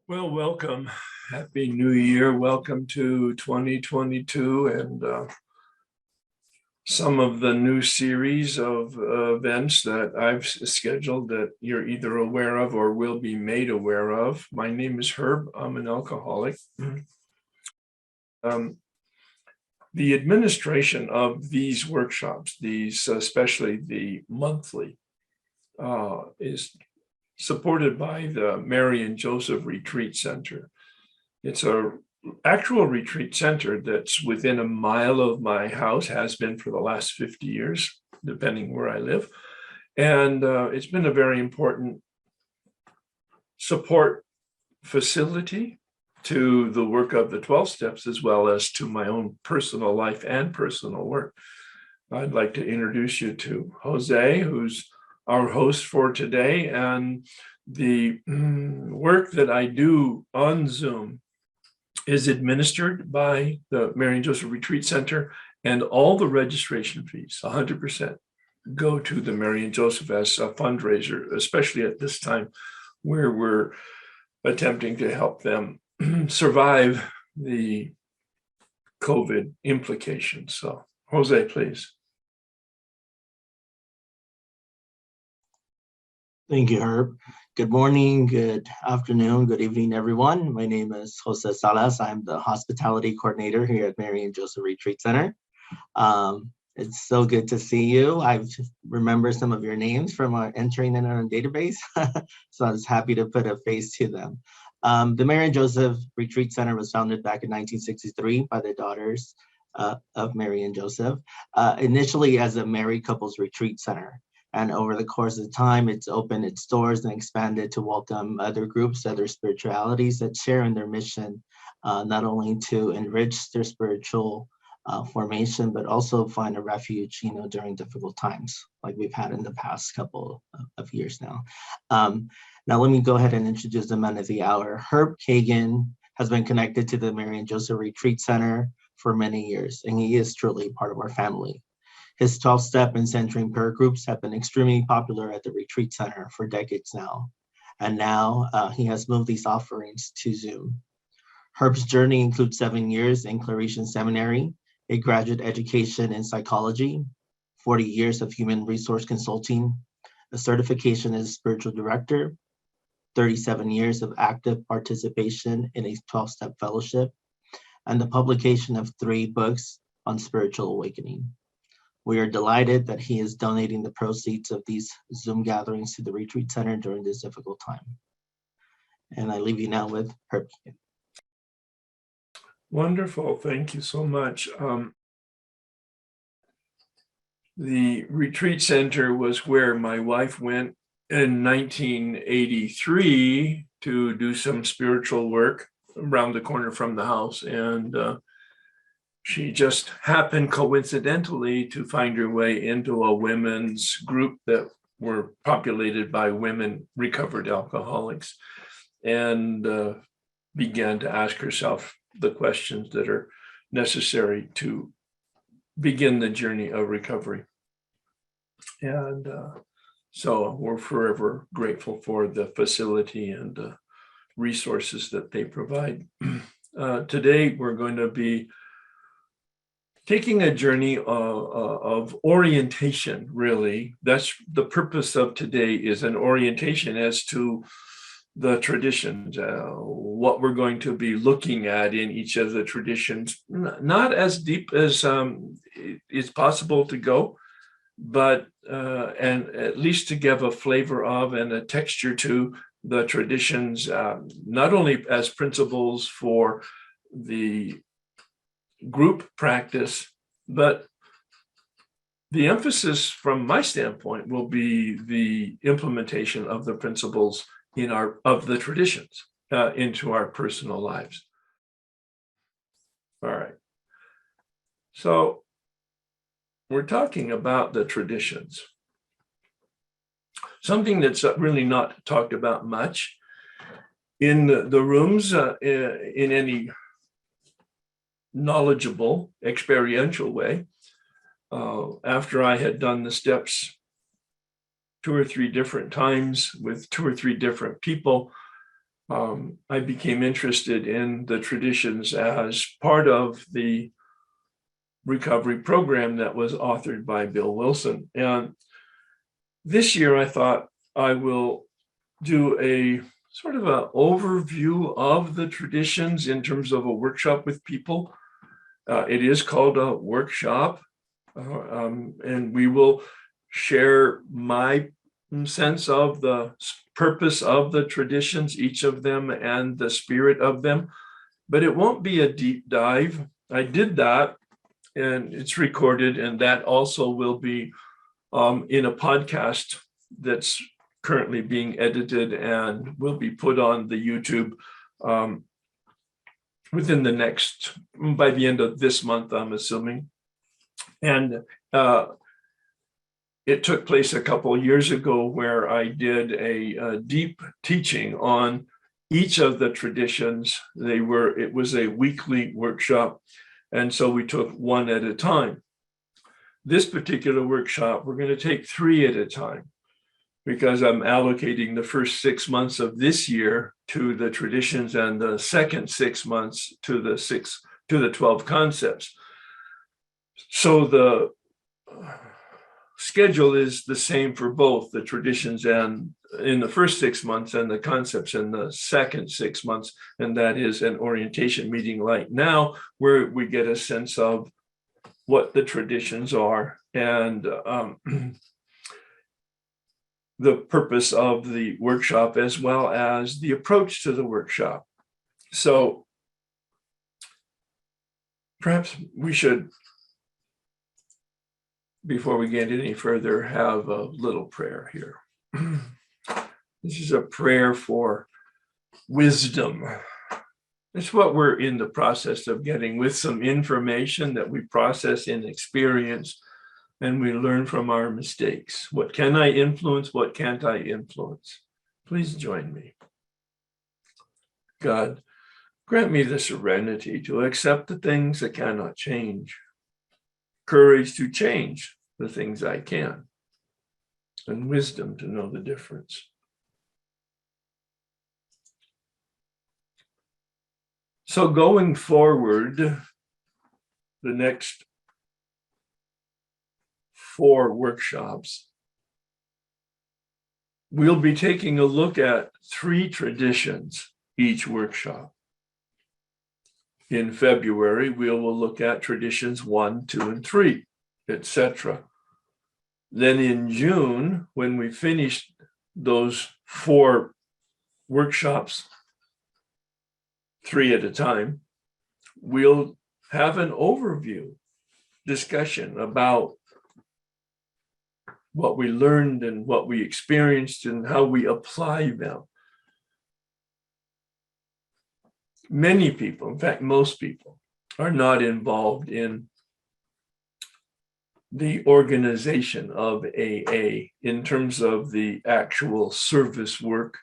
Well, welcome. Happy New Year. Welcome to 2022 and some of the new series of events that I've scheduled that you're either aware of or will be made aware of. My name is Herb. I'm an alcoholic. Um, the administration of these workshops, especially the monthly, is supported by the Mary and Joseph Retreat Center. It's a actual retreat center that's within a mile of my house, has been for the last 50 years, depending where I live. And it's been a very important support facility to the work of the 12 steps, as well as to my own personal life and personal work. I'd like to introduce you to Jose, who's our host for today. And the work that I do on Zoom is administered by the Mary and Joseph Retreat Center, and all the registration fees, 100%, go to the Mary and Joseph as a fundraiser, especially at this time where we're attempting to help them survive the COVID implications. So, Jose, please. Thank you, Herb. Good morning, good afternoon, good evening, everyone. My name is Jose Salas. I'm the hospitality coordinator here at Mary and Joseph Retreat Center. It's so good to see you. I remember some of your names from our entering in our database, so I was happy to put a face to them. The Mary and Joseph Retreat Center was founded back in 1963 by the daughters of Mary and Joseph, initially as a married couples retreat center. And over the course of time, it's opened its doors and expanded to welcome other groups, other spiritualities that share in their mission, not only to enrich their spiritual formation, but also find a refuge, during difficult times, like we've had in the past couple of years now. Now, let me go ahead and introduce the man of the hour. Herb Kagan has been connected to the Mary and Joseph Retreat Center for many years, and he is truly part of our family. His 12-step and centering prayer groups have been extremely popular at the Retreat Center for decades now. And now he has moved these offerings to Zoom. Herb's journey includes 7 years in Claretian Seminary, a graduate education in psychology, 40 years of human resource consulting, a certification as spiritual director, 37 years of active participation in a 12-step fellowship, and the publication of 3 books on spiritual awakening. We are delighted that he is donating the proceeds of these Zoom gatherings to the Retreat Center during this difficult time. And I leave you now with Herb. Wonderful. Thank you so much. The Retreat Center was where my wife went in 1983 to do some spiritual work around the corner from the house. And she just happened coincidentally to find her way into a women's group that were populated by women recovered alcoholics, and began to ask herself the questions that are necessary to begin the journey of recovery. And so we're forever grateful for the facility and resources that they provide. Today, we're going to be taking a journey of orientation, really. That's the purpose of today, is an orientation as to the traditions, what we're going to be looking at in each of the traditions, not as deep as it's possible to go, but and at least to give a flavor of and a texture to the traditions, not only as principles for the group practice, but the emphasis from my standpoint will be the implementation of the principles of the traditions into our personal lives. All right. So we're talking about the traditions. Something that's really not talked about much in the rooms in any knowledgeable, experiential way. After I had done the steps 2 or 3 different times with 2 or 3 different people, I became interested in the traditions as part of the recovery program that was authored by Bill Wilson. And this year I thought I will do a sort of an overview of the traditions in terms of a workshop with people. It is called a workshop, and we will share my sense of the purpose of the traditions, each of them, and the spirit of them. But it won't be a deep dive. I did that, and it's recorded, and that also will be in a podcast that's currently being edited and will be put on the YouTube within the next, by the end of this month, I'm assuming. And it took place a couple of years ago where I did a deep teaching on each of the traditions. It was a weekly workshop. And so we took one at a time. This particular workshop, we're going to take 3 at a time, because I'm allocating the first 6 months of this year to the traditions and the second 6 months to the 12 concepts. So the schedule is the same for both the traditions and in the first 6 months and the concepts in the second 6 months. And that is an orientation meeting like now, where we get a sense of what the traditions are and the purpose of the workshop, as well as the approach to the workshop. So perhaps we should, before we get any further, have a little prayer here. This is a prayer for wisdom. It's what we're in the process of getting, with some information that we process in experience, and we learn from our mistakes. What can I influence? What can't I influence? Please join me. God, grant me the serenity to accept the things that cannot change, courage to change the things I can, and wisdom to know the difference. So going forward, the next 4 workshops, we'll be taking a look at 3 traditions each workshop. In February, we will look at traditions 1, 2, and 3, etc. Then in June, when we finish those 4 workshops, 3 at a time, we'll have an overview discussion about what we learned and what we experienced and how we apply them. Many people, in fact, most people, are not involved in the organization of AA in terms of the actual service work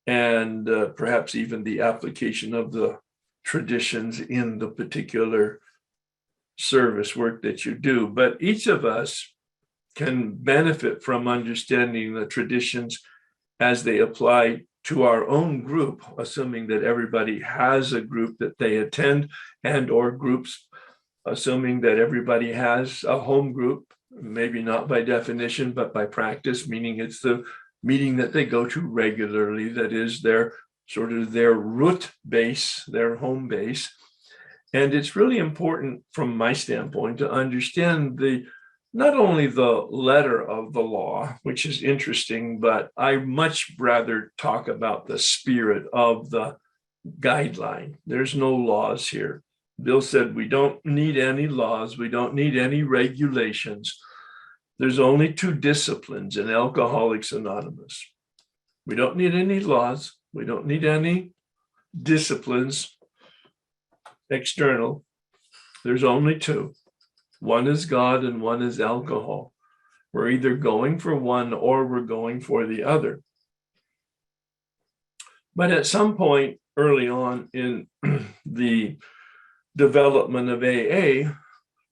and perhaps even the application of the traditions in the particular service work that you do. But each of us can benefit from understanding the traditions as they apply to our own group, assuming that everybody has a group that they attend, and or groups, assuming that everybody has a home group, maybe not by definition, but by practice, meaning it's the meeting that they go to regularly, that is their sort of their root base, their home base. And it's really important from my standpoint to understand not only the letter of the law, which is interesting, but I much rather talk about the spirit of the guideline. There's no laws here. Bill said we don't need any laws. We don't need any regulations. There's only 2 disciplines in Alcoholics Anonymous. We don't need any laws. We don't need any disciplines external. There's only 2. One is God and one is alcohol. We're either going for one or we're going for the other. But at some point early on in the development of AA,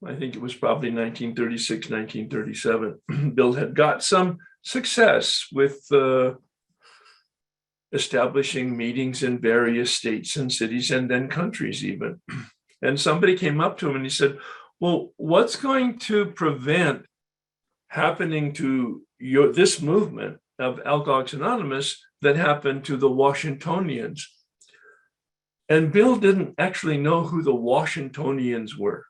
I think it was probably 1936, 1937, Bill had got some success with establishing meetings in various states and cities and then countries even. And somebody came up to him and he said, well, what's going to prevent happening to this movement of Alcoholics Anonymous that happened to the Washingtonians? And Bill didn't actually know who the Washingtonians were.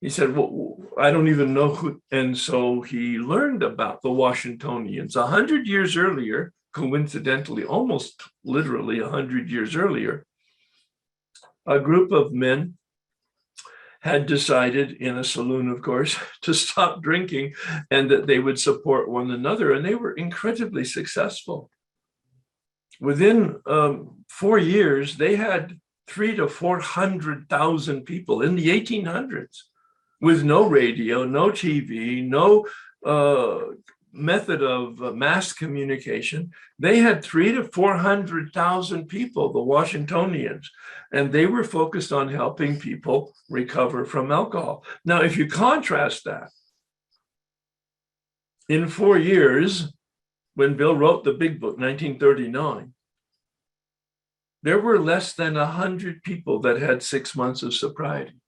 He said, well, I don't even know who. And so he learned about the Washingtonians 100 years earlier, coincidentally, almost literally 100 years earlier. A group of men had decided, in a saloon, of course, to stop drinking and that they would support one another. And they were incredibly successful. Within 4 years, they had 300,000 to 400,000 people in the 1800s with no radio, no TV, no method of mass communication. They had 300,000 to 400,000 people, the Washingtonians, and they were focused on helping people recover from alcohol. Now, if you contrast that, in 4 years, when Bill wrote the big book, 1939, there were less than 100 people that had 6 months of sobriety.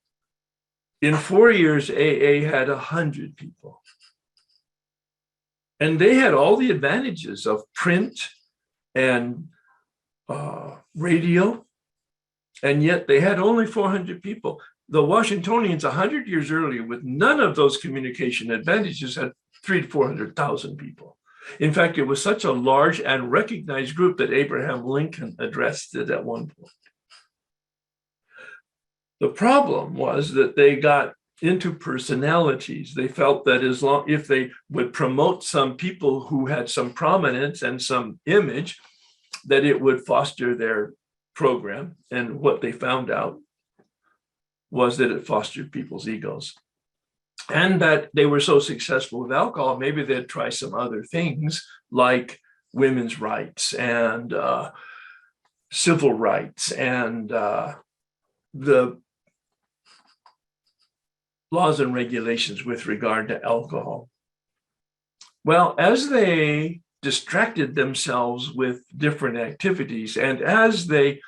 In 4 years, AA had 100 people. And they had all the advantages of print and radio, and yet they had only 400 people. The Washingtonians 100 years earlier, with none of those communication advantages, had 300,000 to 400,000 people. In fact, it was such a large and recognized group that Abraham Lincoln addressed it at one point. The problem was that they got into personalities. They felt that if they would promote some people who had some prominence and some image, that it would foster their program. And what they found out was that it fostered people's egos. And that they were so successful with alcohol, maybe they'd try some other things like women's rights and civil rights and the laws and regulations with regard to alcohol. Well, as they distracted themselves with different activities and as they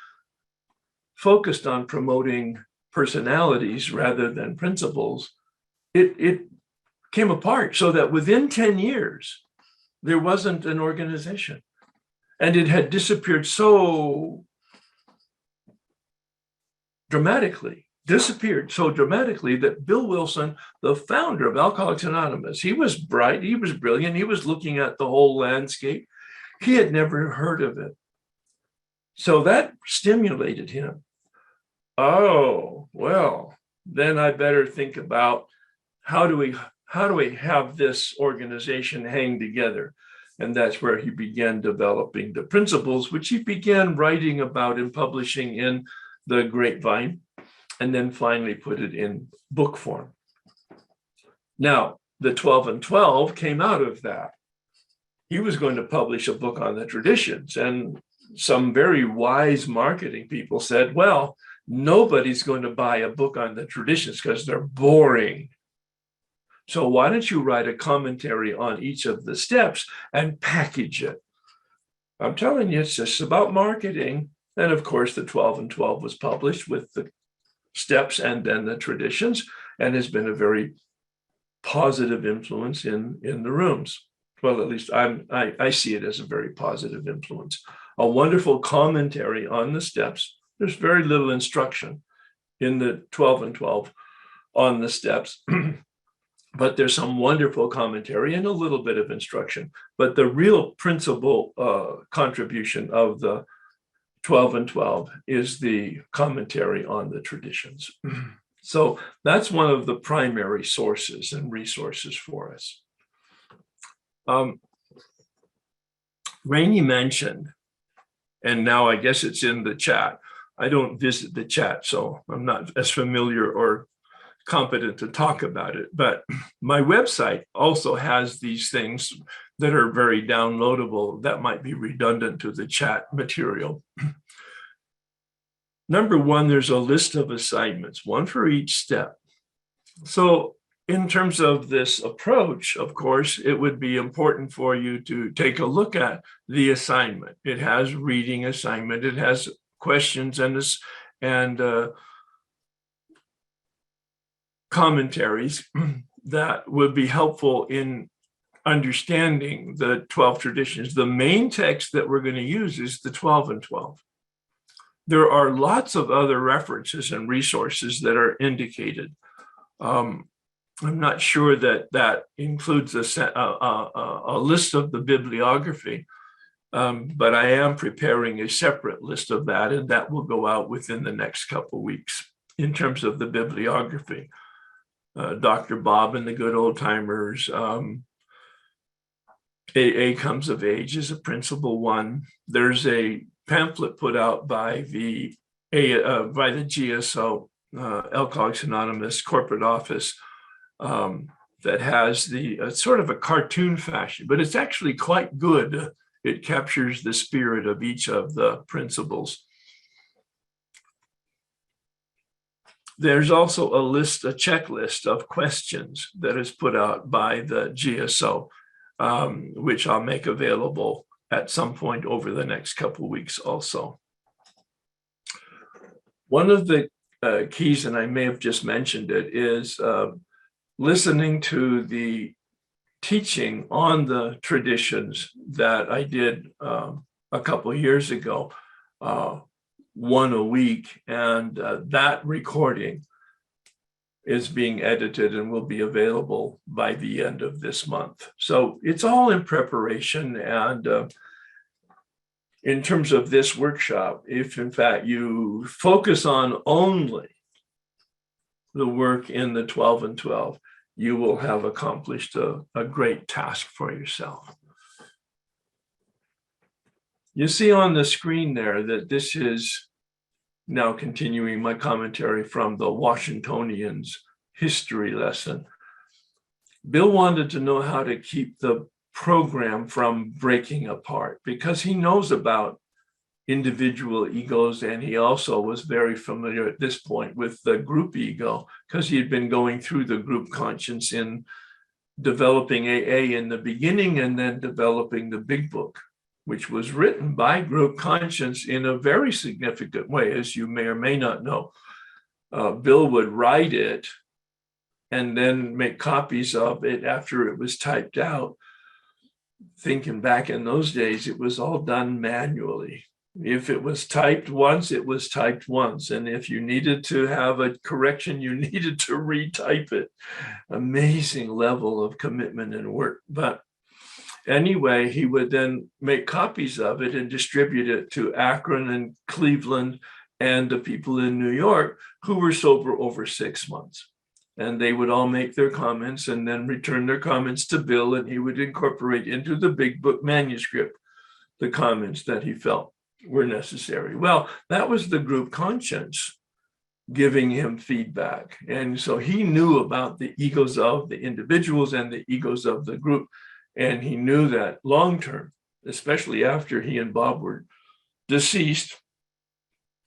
focused on promoting personalities rather than principles, it came apart, so that within 10 years, there wasn't an organization. And it had disappeared so dramatically that Bill Wilson, the founder of Alcoholics Anonymous, he was bright, he was brilliant, he was looking at the whole landscape. He had never heard of it. So that stimulated him. Oh, well, then I better think about how do we have this organization hang together? And that's where he began developing the principles, which he began writing about and publishing in the Grapevine, and then finally put it in book form. Now, the 12 and 12 came out of that. He was going to publish a book on the traditions, and some very wise marketing people said, well, nobody's going to buy a book on the traditions because they're boring. So why don't you write a commentary on each of the steps and package it? I'm telling you, it's just about marketing. And of course, the 12 and 12 was published with the steps and then the traditions, and has been a very positive influence in the rooms. Well, at least I see it as a very positive influence. A wonderful commentary on the steps. There's very little instruction in the 12 and 12 on the steps. But there's some wonderful commentary and a little bit of instruction. But the real principal contribution of the 12 and 12 is the commentary on the traditions. So that's one of the primary sources and resources for us. Rainey mentioned, and now I guess it's in the chat. I don't visit the chat, so I'm not as familiar or competent to talk about it, but my website also has these things that are very downloadable that might be redundant to the chat material. Number one, there's a list of assignments, one for each step. So in terms of this approach, of course, it would be important for you to take a look at the assignment. It has reading assignment. It has questions and commentaries that would be helpful in understanding the 12 traditions. The main text that we're going to use is the 12 and 12. There are lots of other references and resources that are indicated. I'm not sure that that includes a list of the bibliography, but I am preparing a separate list of that, and that will go out within the next couple of weeks in terms of the bibliography. Dr. Bob and the Good Old Timers, AA Comes of Age is a principal one. There's a pamphlet put out by the GSO, Alcoholics Anonymous corporate office, that has the sort of a cartoon fashion, but it's actually quite good. It captures the spirit of each of the principles. There's also a checklist of questions that is put out by the GSO, which I'll make available at some point over the next couple of weeks also. One of the keys, and I may have just mentioned it, is listening to the teaching on the traditions that I did a couple of years ago, one a week, and that recording is being edited and will be available by the end of this month. So it's all in preparation. And in terms of this workshop, if in fact you focus on only the work in the 12 and 12, you will have accomplished a great task for yourself. You see on the screen there that this is now continuing my commentary from the Washingtonians history lesson. Bill wanted to know how to keep the program from breaking apart because he knows about individual egos, and he also was very familiar at this point with the group ego because he had been going through the group conscience in developing AA in the beginning and then developing the big book, which was written by group conscience in a very significant way, as you may or may not know. Bill would write it and then make copies of it after it was typed out. Thinking back in those days, it was all done manually. If it was typed once, it was typed once. And if you needed to have a correction, you needed to retype it. Amazing level of commitment and work. But anyway, he would then make copies of it and distribute it to Akron and Cleveland and the people in New York who were sober over 6 months. And they would all make their comments and then return their comments to Bill, and he would incorporate into the big book manuscript the comments that he felt were necessary. Well, that was the group conscience giving him feedback. And so he knew about the egos of the individuals and the egos of the group. And he knew that long term, especially after he and Bob were deceased,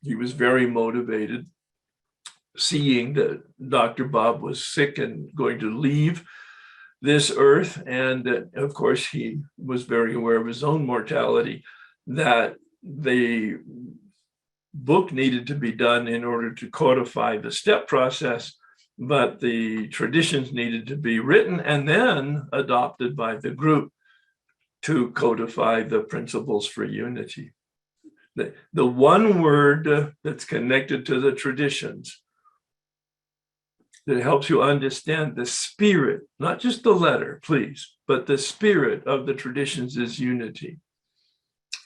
he was very motivated, seeing that Dr. Bob was sick and going to leave this earth. And that, of course, he was very aware of his own mortality, that the book needed to be done in order to codify the step process, but the traditions needed to be written and then adopted by the group to codify the principles for unity. The one word that's connected to the traditions that helps you understand the spirit, not just the letter, please, but the spirit of the traditions is unity.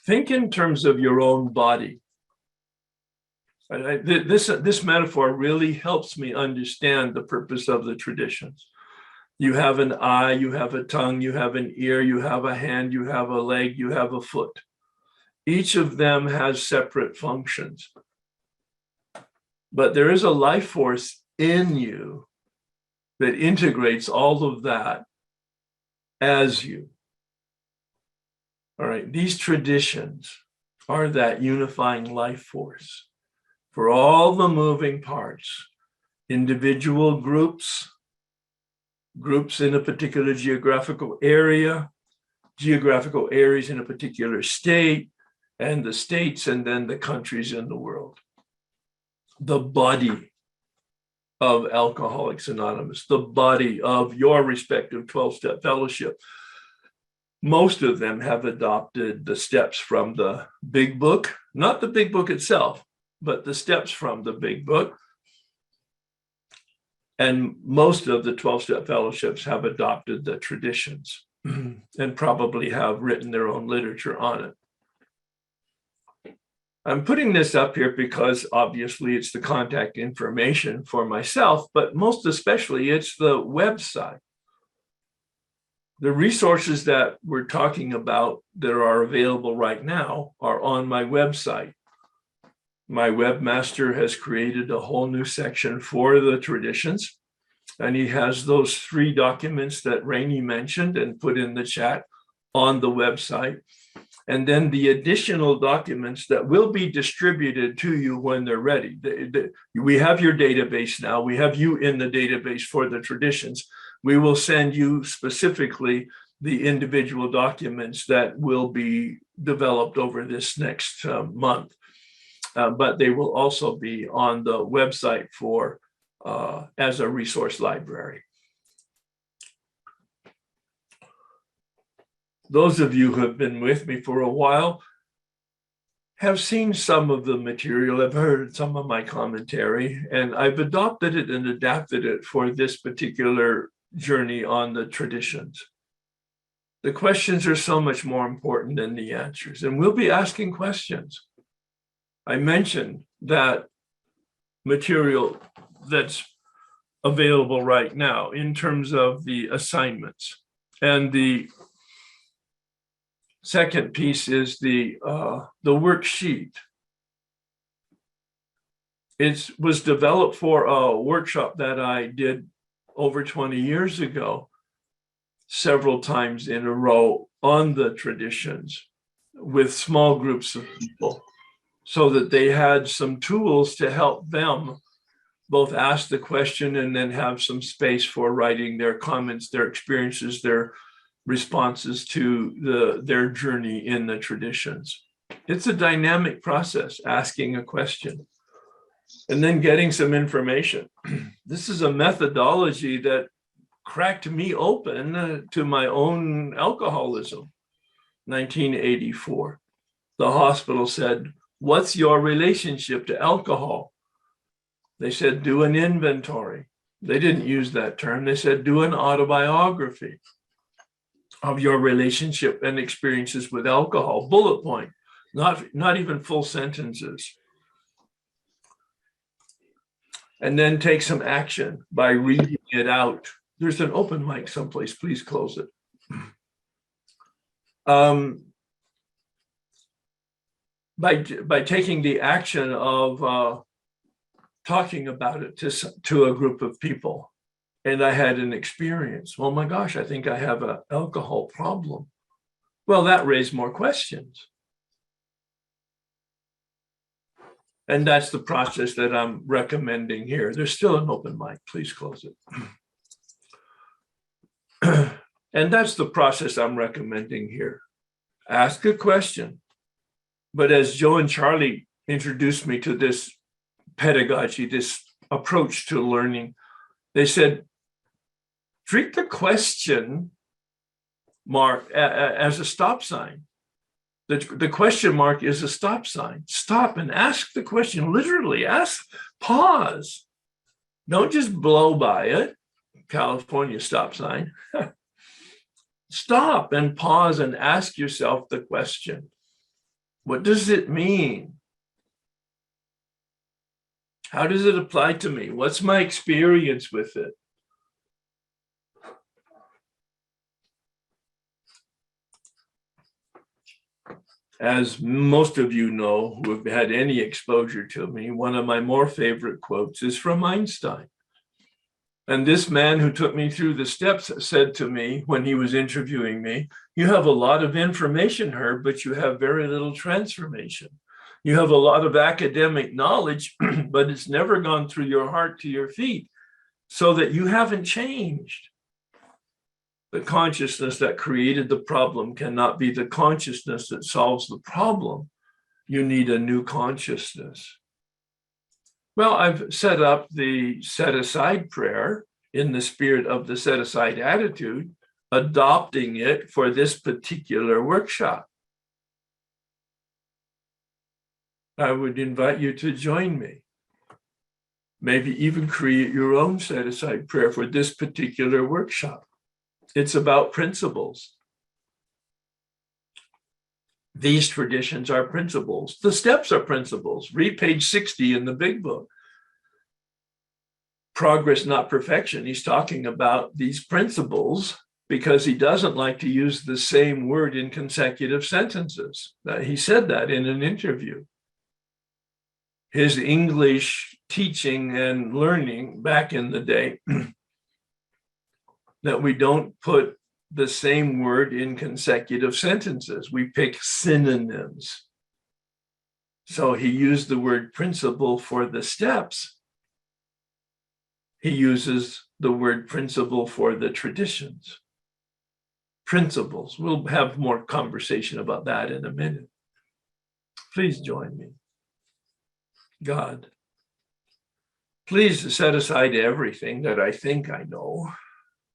Think in terms of your own body. This metaphor really helps me understand the purpose of the traditions. You have an eye, you have a tongue, you have an ear, you have a hand, you have a leg, you have a foot. Each of them has separate functions. But there is a life force in you that integrates all of that as you. All right, these traditions are that unifying life force for all the moving parts, individual groups, groups in a particular geographical area, geographical areas in a particular state, and the states, and then the countries in the world. The body of Alcoholics Anonymous, the body of your respective 12-step fellowship. Most of them have adopted the steps from the big book, not the big book itself, but the steps from the big book. And most of the 12-step fellowships have adopted the traditions and probably have written their own literature on it. I'm putting this up here because obviously it's the contact information for myself, but most especially it's the website. The resources that we're talking about that are available right now are on my website. My webmaster has created a whole new section for the traditions, and he has those 3 documents that Rainey mentioned and put in the chat on the website. And then the additional documents that will be distributed to you when they're ready. We have your database now. We have you in the database for the traditions. We will send you specifically the individual documents that will be developed over this next month. But they will also be on the website for as a resource library. Those of you who have been with me for a while have seen some of the material, have heard some of my commentary, and I've adopted it and adapted it for this particular journey on the traditions. The questions are so much more important than the answers, and we'll be asking questions. I mentioned that material that's available right now in terms of the assignments, and the second piece is the worksheet. It was developed for a workshop that I did over 20 years ago, several times in a row on the traditions with small groups of people, so that they had some tools to help them both ask the question and then have some space for writing their comments, their experiences, their responses to their journey in the traditions. It's a dynamic process, asking a question and then getting some information. This is a methodology that cracked me open to my own alcoholism. 1984, the hospital said, "What's your relationship to alcohol?" They said, "Do an inventory." They didn't use that term. They said, "Do an autobiography of your relationship and experiences with alcohol." Bullet point, not even full sentences. And then take some action by reading it out. There's an open mic someplace, please close it. By taking the action of talking about it to a group of people. And I had an experience. Oh my gosh, I think I have an alcohol problem. Well, that raised more questions. And that's the process that I'm recommending here. There's still an open mic, please close it. And that's the process I'm recommending here. Ask a question. But as Joe and Charlie introduced me to this pedagogy, this approach to learning, they said, treat the question mark as a stop sign. The question mark is a stop sign. Stop and ask the question, literally ask, pause. Don't just blow by it. California stop sign. Stop and pause and ask yourself the question. What does it mean? How does it apply to me? What's my experience with it? As most of you know who have had any exposure to me, one of my more favorite quotes is from Einstein. And this man who took me through the steps said to me when he was interviewing me, "You have a lot of information, Herb, but you have very little transformation. You have a lot of academic knowledge, but it's never gone through your heart to your feet, so that you haven't changed. The consciousness that created the problem cannot be the consciousness that solves the problem. You need a new consciousness. Well, I've set up the set-aside prayer in the spirit of the set-aside attitude, adopting it for this particular workshop. I would invite you to join me. Maybe even create your own set-aside prayer for this particular workshop. It's about principles. These traditions are principles. The steps are principles. Read page 60 in the big book. Progress, not perfection. He's talking about these principles because he doesn't like to use the same word in consecutive sentences. He said that in an interview. His English teaching and learning back in the day, that we don't put the same word in consecutive sentences. We pick synonyms. So he used the word principle for the steps. He uses the word principle for the traditions. Principles. We'll have more conversation about that in a minute. Please join me. God, please set aside everything that I think I know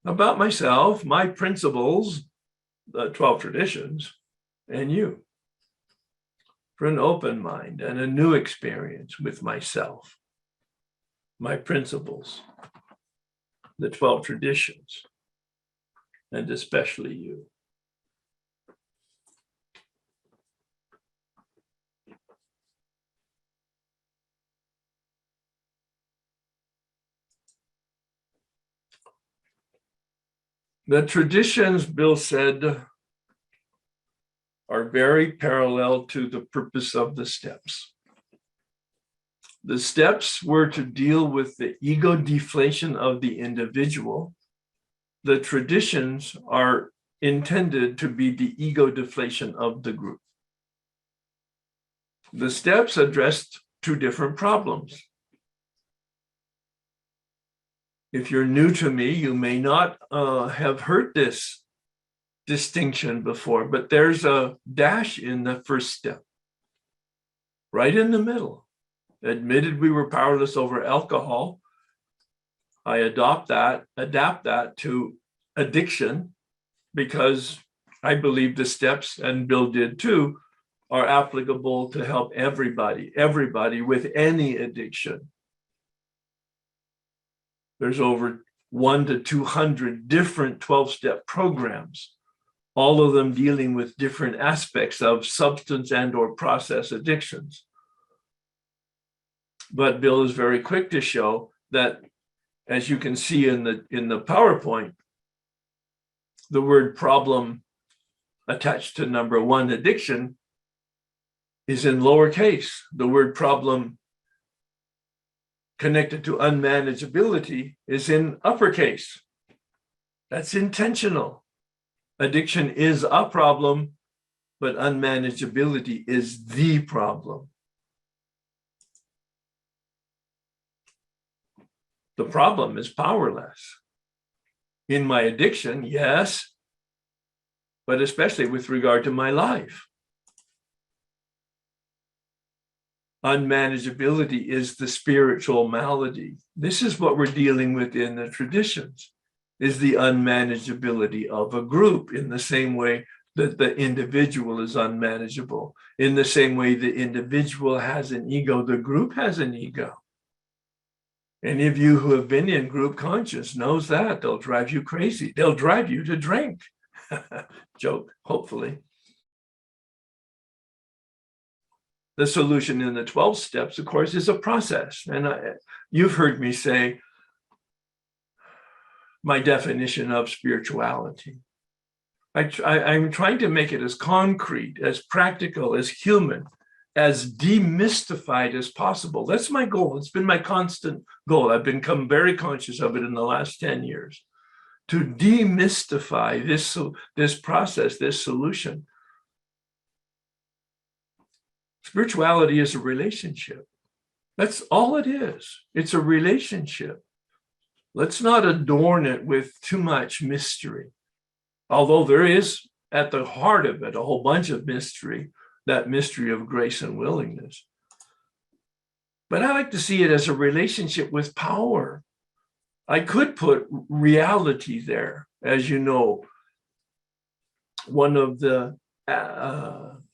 about myself, my principles, the 12 traditions, and you, for an open mind and a new experience with myself, my principles, the 12 traditions, and especially you. The traditions, Bill said, are very parallel to the purpose of the steps. The steps were to deal with the ego deflation of the individual. The traditions are intended to be the ego deflation of the group. The steps addressed two different problems. If you're new to me, you may not have heard this distinction before, but there's a dash in the first step, right in the middle. Admitted we were powerless over alcohol. I adapt that to addiction, because I believe the steps, and Bill did too, are applicable to help everybody with any addiction. There's over 100 to 200 different 12-step programs, all of them dealing with different aspects of substance and or process addictions. But Bill is very quick to show that, as you can see in the PowerPoint, the word problem attached to number 1, addiction, is in lowercase. The word problem connected to unmanageability is in uppercase. That's intentional. Addiction is a problem, but unmanageability is the problem. The problem is powerless. In my addiction, yes, but especially with regard to my life. Unmanageability is the spiritual malady. This is what we're dealing with in the traditions, is the unmanageability of a group, in the same way that the individual is unmanageable. In the same way the individual has an ego, the group has an ego. Any of you who have been in group conscious knows that. They'll drive you crazy. They'll drive you to drink. Joke, hopefully. The solution in the 12 steps, of course, is a process. And you've heard me say my definition of spirituality. I'm trying to make it as concrete, as practical, as human, as demystified as possible. That's my goal. It's been my constant goal. I've become very conscious of it in the last 10 years, to demystify this process, this solution. Spirituality is a relationship. That's all it is. It's a relationship. Let's not adorn it with too much mystery. Although there is at the heart of it a whole bunch of mystery, that mystery of grace and willingness. But I like to see it as a relationship with power. I could put reality there. As you know, one of the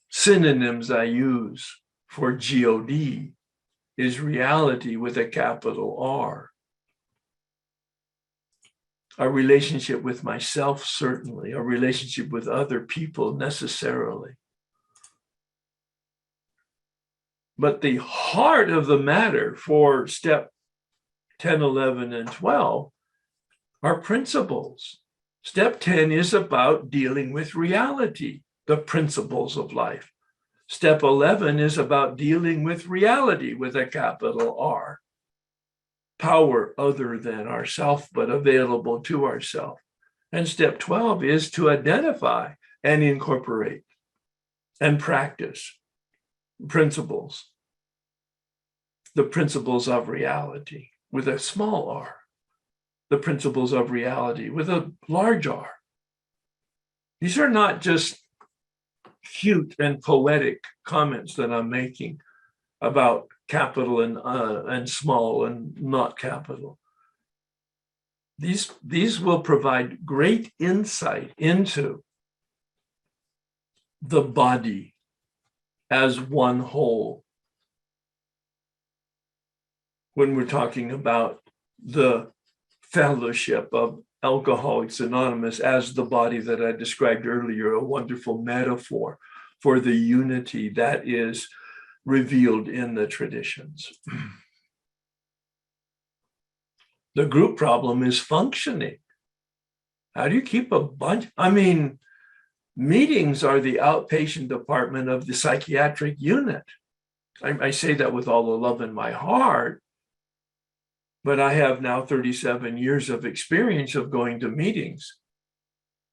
synonyms I use for God is reality with a capital R. A relationship with myself, certainly, a relationship with other people, necessarily. But the heart of the matter for step 10, 11, and 12 are principles. Step 10 is about dealing with reality, the principles of life. Step 11 is about dealing with reality with a capital R. Power other than ourself, but available to ourself. And step 12 is to identify and incorporate and practice principles, the principles of reality with a small r, the principles of reality with a large R. These are not just cute and poetic comments that I'm making about capital and small and not capital. These will provide great insight into the body as one whole. When we're talking about the fellowship of Alcoholics Anonymous as the body that I described earlier, a wonderful metaphor for the unity that is revealed in the traditions. The group problem is functioning. How do you keep a bunch? I mean, meetings are the outpatient department of the psychiatric unit. I say that with all the love in my heart, but I have now 37 years of experience of going to meetings.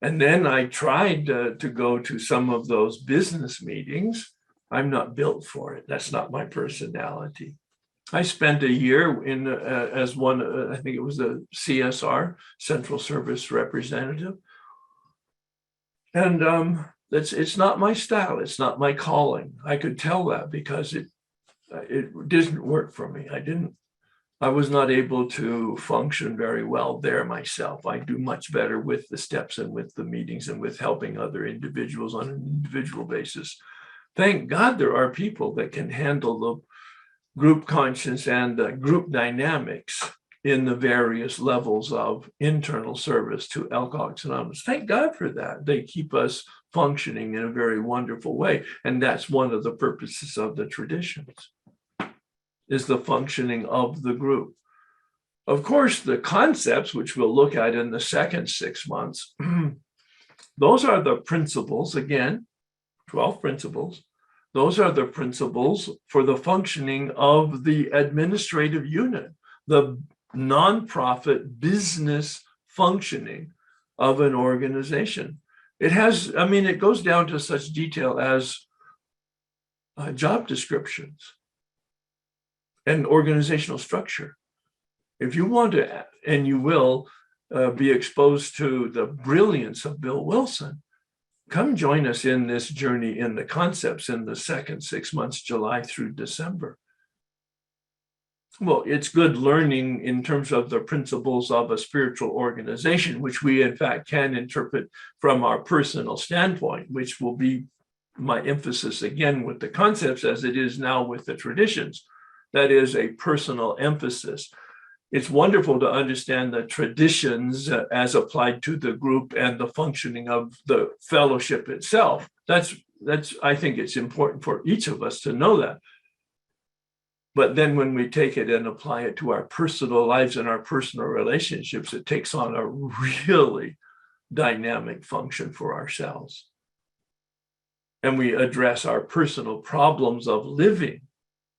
And then I tried to go to some of those business meetings. I'm not built for it. That's not my personality. I spent a year in as one, I think it was the CSR, Central Service Representative. And it's not my style. It's not my calling. I could tell that because it didn't work for me. I was not able to function very well there myself. I do much better with the steps and with the meetings and with helping other individuals on an individual basis. Thank God there are people that can handle the group conscience and the group dynamics in the various levels of internal service to Alcoholics Anonymous. Thank God for that. They keep us functioning in a very wonderful way. And that's one of the purposes of the traditions, is the functioning of the group. Of course, the concepts, which we'll look at in the second 6 months, those are the principles, again, 12 principles. Those are the principles for the functioning of the administrative unit, the nonprofit business functioning of an organization. It has, I mean, it goes down to such detail as job descriptions and organizational structure. If you want to, and you will, be exposed to the brilliance of Bill Wilson, come join us in this journey in the concepts in the second 6 months, July through December. Well, it's good learning in terms of the principles of a spiritual organization, which we in fact can interpret from our personal standpoint, which will be my emphasis again with the concepts as it is now with the traditions. That is a personal emphasis. It's wonderful to understand the traditions as applied to the group and the functioning of the fellowship itself. That's I think it's important for each of us to know that. But then when we take it and apply it to our personal lives and our personal relationships, it takes on a really dynamic function for ourselves. And we address our personal problems of living,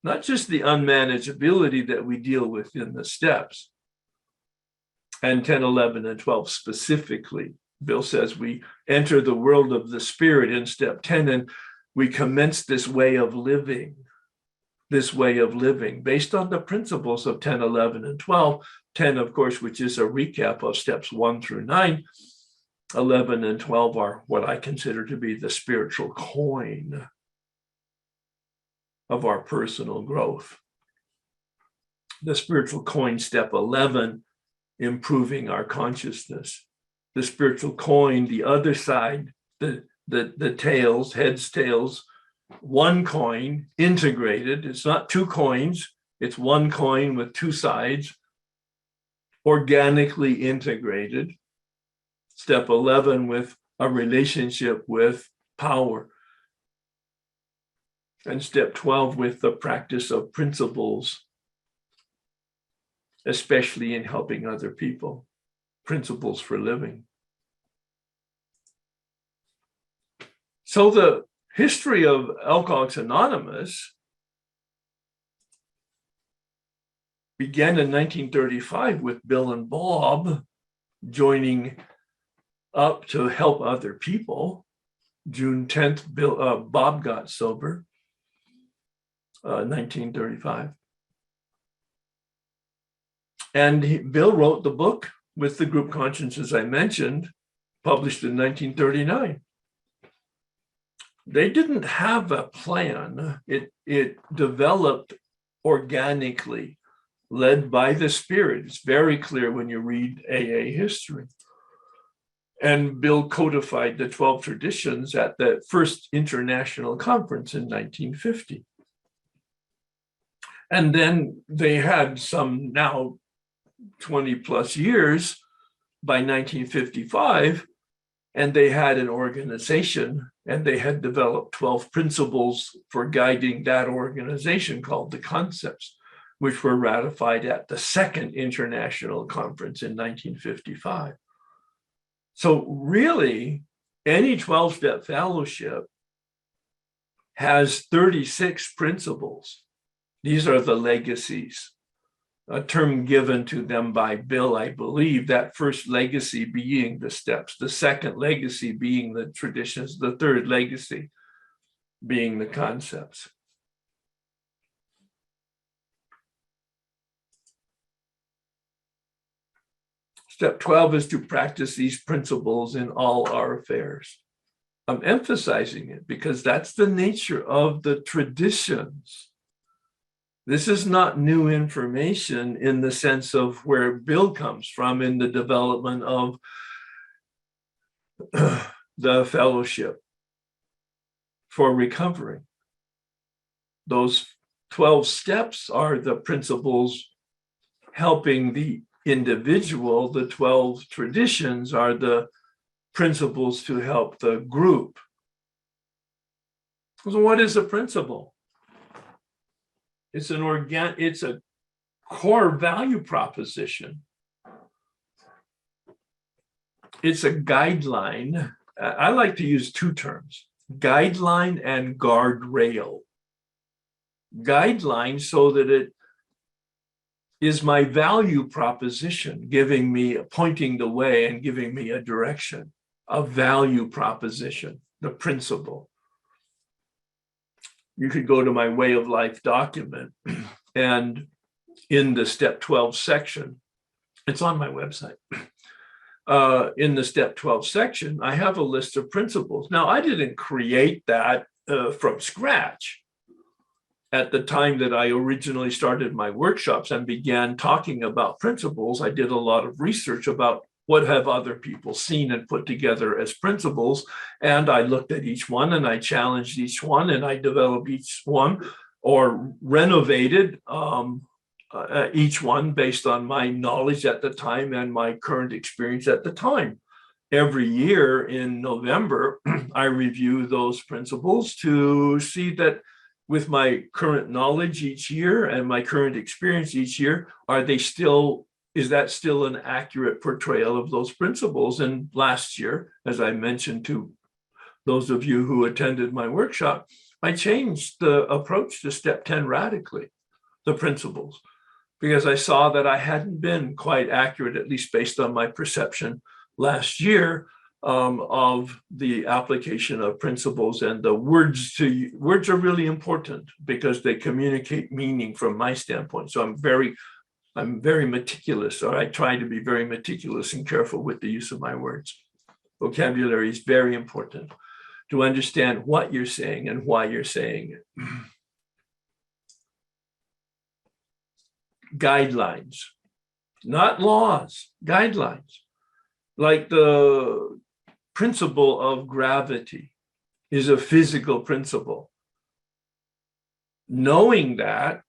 not just the unmanageability that we deal with in the steps. And 10, 11, and 12 specifically, Bill says we enter the world of the spirit in step 10, and we commence this way of living based on the principles of 10, 11, and 12. 10, of course, which is a recap of steps 1 through 9. 11 and 12 are what I consider to be the spiritual coin of our personal growth. The spiritual coin, step 11, improving our consciousness. The spiritual coin, the other side, the tails, heads, tails, one coin, integrated. It's not two coins, it's one coin with two sides, organically integrated. Step 11 with a relationship with power. And step 12 with the practice of principles, especially in helping other people, principles for living. So the history of Alcoholics Anonymous began in 1935 with Bill and Bob joining up to help other people. June 10th, Bob got sober, 1935. And Bill wrote the book with the group conscience, as I mentioned, published in 1939. They didn't have a plan. It developed organically, led by the Spirit. It's very clear when you read AA history. And Bill codified the 12 traditions at the first international conference in 1950. And then they had some now 20 plus years by 1955, and they had an organization, and they had developed 12 principles for guiding that organization called the concepts, which were ratified at the second international conference in 1955. So really, any 12-step fellowship has 36 principles. These are the legacies, a term given to them by Bill, I believe, that first legacy being the steps, the second legacy being the traditions, the third legacy being the concepts. Step 12 is to practice these principles in all our affairs. I'm emphasizing it because that's the nature of the traditions. This is not new information in the sense of where Bill comes from in the development of the fellowship for recovery. Those 12 steps are the principles helping the individual. The 12 traditions are the principles to help the group. So what is a principle? It's a core value proposition. It's a guideline. I like to use two terms, guideline and guardrail. Guideline so that it is my value proposition, pointing the way and giving me a direction, a value proposition, the principle. You could go to my way of life document, and in the step 12 section, it's on my website. In the step 12 section, I have a list of principles. Now, I didn't create that from scratch. At the time that I originally started my workshops and began talking about principles, I did a lot of research about what have other people seen and put together as principles. And I looked at each one and I challenged each one and I developed each one or renovated each one based on my knowledge at the time and my current experience at the time. Every year in November, I review those principles to see that with my current knowledge each year and my current experience each year, is that still an accurate portrayal of those principles? And last year, as I mentioned to those of you who attended my workshop, I changed the approach to step 10 radically, the principles, because I saw that I hadn't been quite accurate, at least based on my perception last year, of the application of principles. And the words are really important because they communicate meaning from my standpoint. So I'm very meticulous, or I try to be very meticulous and careful with the use of my words. vocabulary is very important to understand what you're saying and why you're saying it. Guidelines, not laws, guidelines. Like the principle of gravity is a physical principle. Knowing that,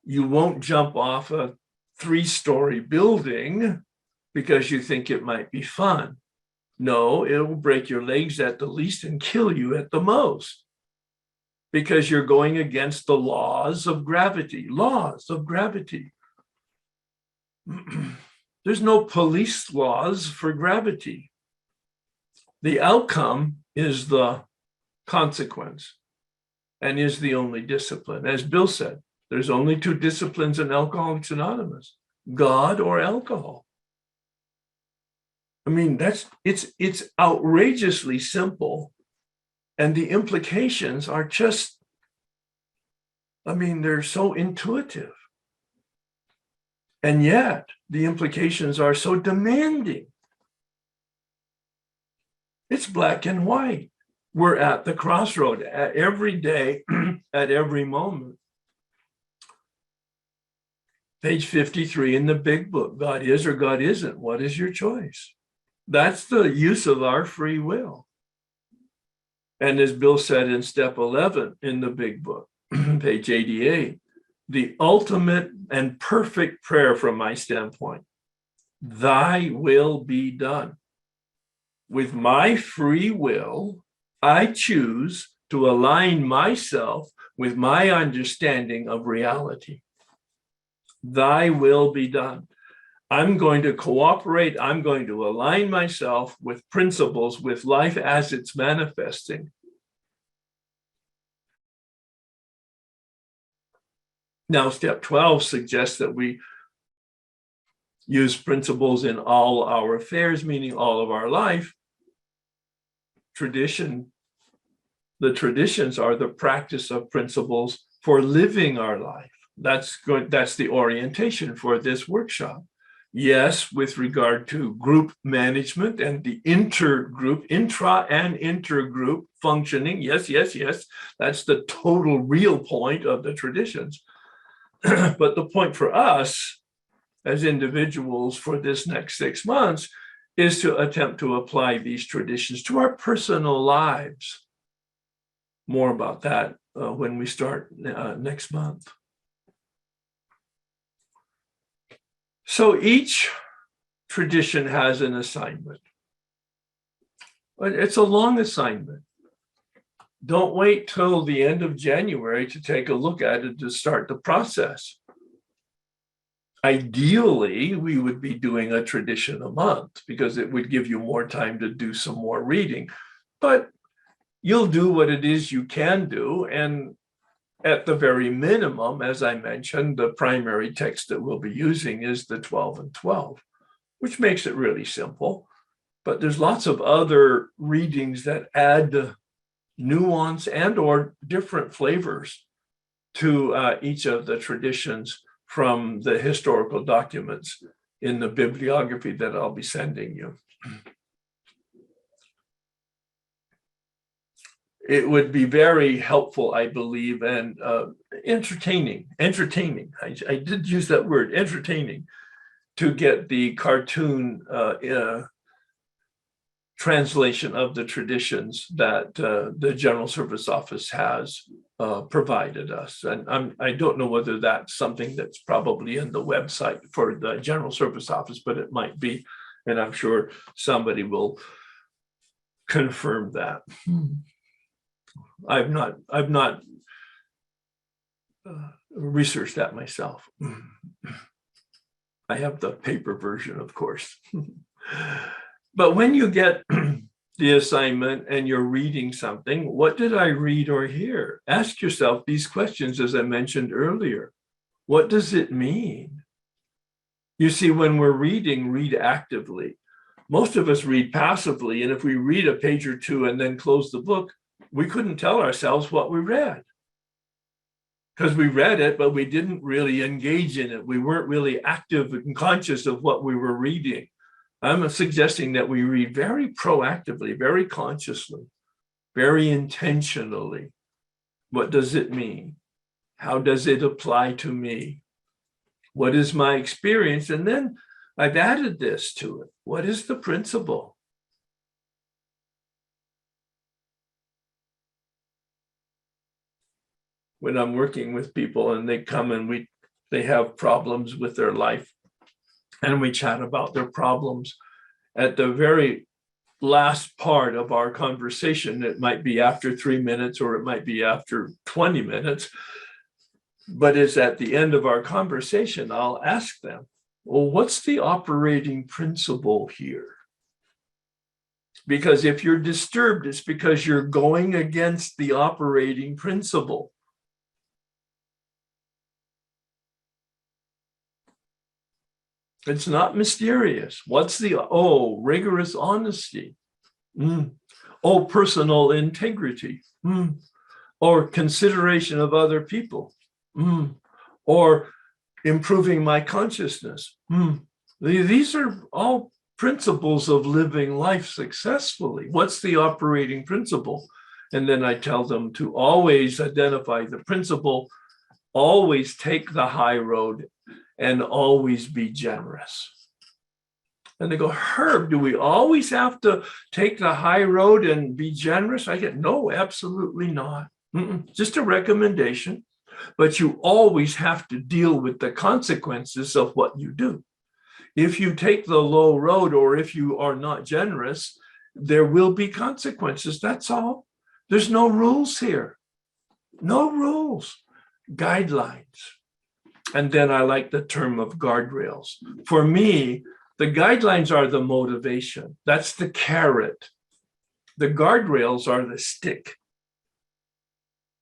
you won't jump off a 3-story building because you think it might be fun. No, it will break your legs at the least and kill you at the most, because you're going against the laws of gravity. Laws of gravity. There's no police laws for gravity. The outcome is the consequence and is the only discipline. As Bill said, there's only 2 disciplines in Alcoholics Anonymous: God or alcohol. I mean, it's outrageously simple, and the implications are just, I mean, they're so intuitive. And yet the implications are so demanding. It's black and white. We're at the crossroad at every day, at every moment. Page 53 in the big book, God is or God isn't. What is your choice? That's the use of our free will. And as Bill said in step 11 in the big book, page 88, the ultimate and perfect prayer from my standpoint, thy will be done. With my free will, I choose to align myself with my understanding of reality. Thy will be done. I'm going to cooperate. I'm going to align myself with principles, with life as it's manifesting. Now, step 12 suggests that we use principles in all our affairs, meaning all of our life. Tradition, the traditions are the practice of principles for living our life. That's good. That's the orientation for this workshop. Yes, with regard to group management and the intergroup, intra and intergroup functioning. Yes. That's the total real point of the traditions. But the point for us as individuals for this next 6 months is to attempt to apply these traditions to our personal lives. More about that when we start next month. So each tradition has an assignment, but it's a long assignment. Don't wait till the end of January to take a look at it to start the process. Ideally, we would be doing a tradition a month because it would give you more time to do some more reading, but you'll do what it is you can do. And at the very minimum, as I mentioned, the primary text that we'll be using is the 12 and 12, which makes it really simple. But there's lots of other readings that add nuance and or different flavors to each of the traditions from the historical documents in the bibliography that I'll be sending you. It would be very helpful, I believe, and entertaining. I did use that word, entertaining, to get the cartoon translation of the traditions that the General Service Office has provided us. And I don't know whether that's something that's probably in the website for the General Service Office, but it might be, and I'm sure somebody will confirm that. I've not researched that myself. I have the paper version, of course. But when you get the assignment and you're reading something, what did I read or hear? Ask yourself these questions, as I mentioned earlier. What does it mean? You see, when we're reading, read actively. Most of us read passively, and if we read a page or two and then close the book, we couldn't tell ourselves what we read. Because we read it, but we didn't really engage in it. We weren't really active and conscious of what we were reading. I'm suggesting that we read very proactively, very consciously, very intentionally. What does it mean? How does it apply to me? What is my experience? And then I've added this to it. What is the principle? When I'm working with people and they come and they have problems with their life, and we chat about their problems, at the very last part of our conversation, it might be after 3 minutes or it might be after 20 minutes, but it's at the end of our conversation, I'll ask them, well, what's the operating principle here? Because if you're disturbed, it's because you're going against the operating principle. It's not mysterious. What's the, rigorous honesty. Personal integrity. Or consideration of other people. Or improving my consciousness. These are all principles of living life successfully. What's the operating principle? And then I tell them to always identify the principle, always take the high road, and always be generous. And they go, Herb, do we always have to take the high road and be generous? I get, no, absolutely not. Just a recommendation. But you always have to deal with the consequences of what you do. If you take the low road or if you are not generous, there will be consequences. That's all. There's no rules here. No rules. Guidelines. And then I like the term of guardrails. For me, the guidelines are the motivation. That's the carrot. The guardrails are the stick.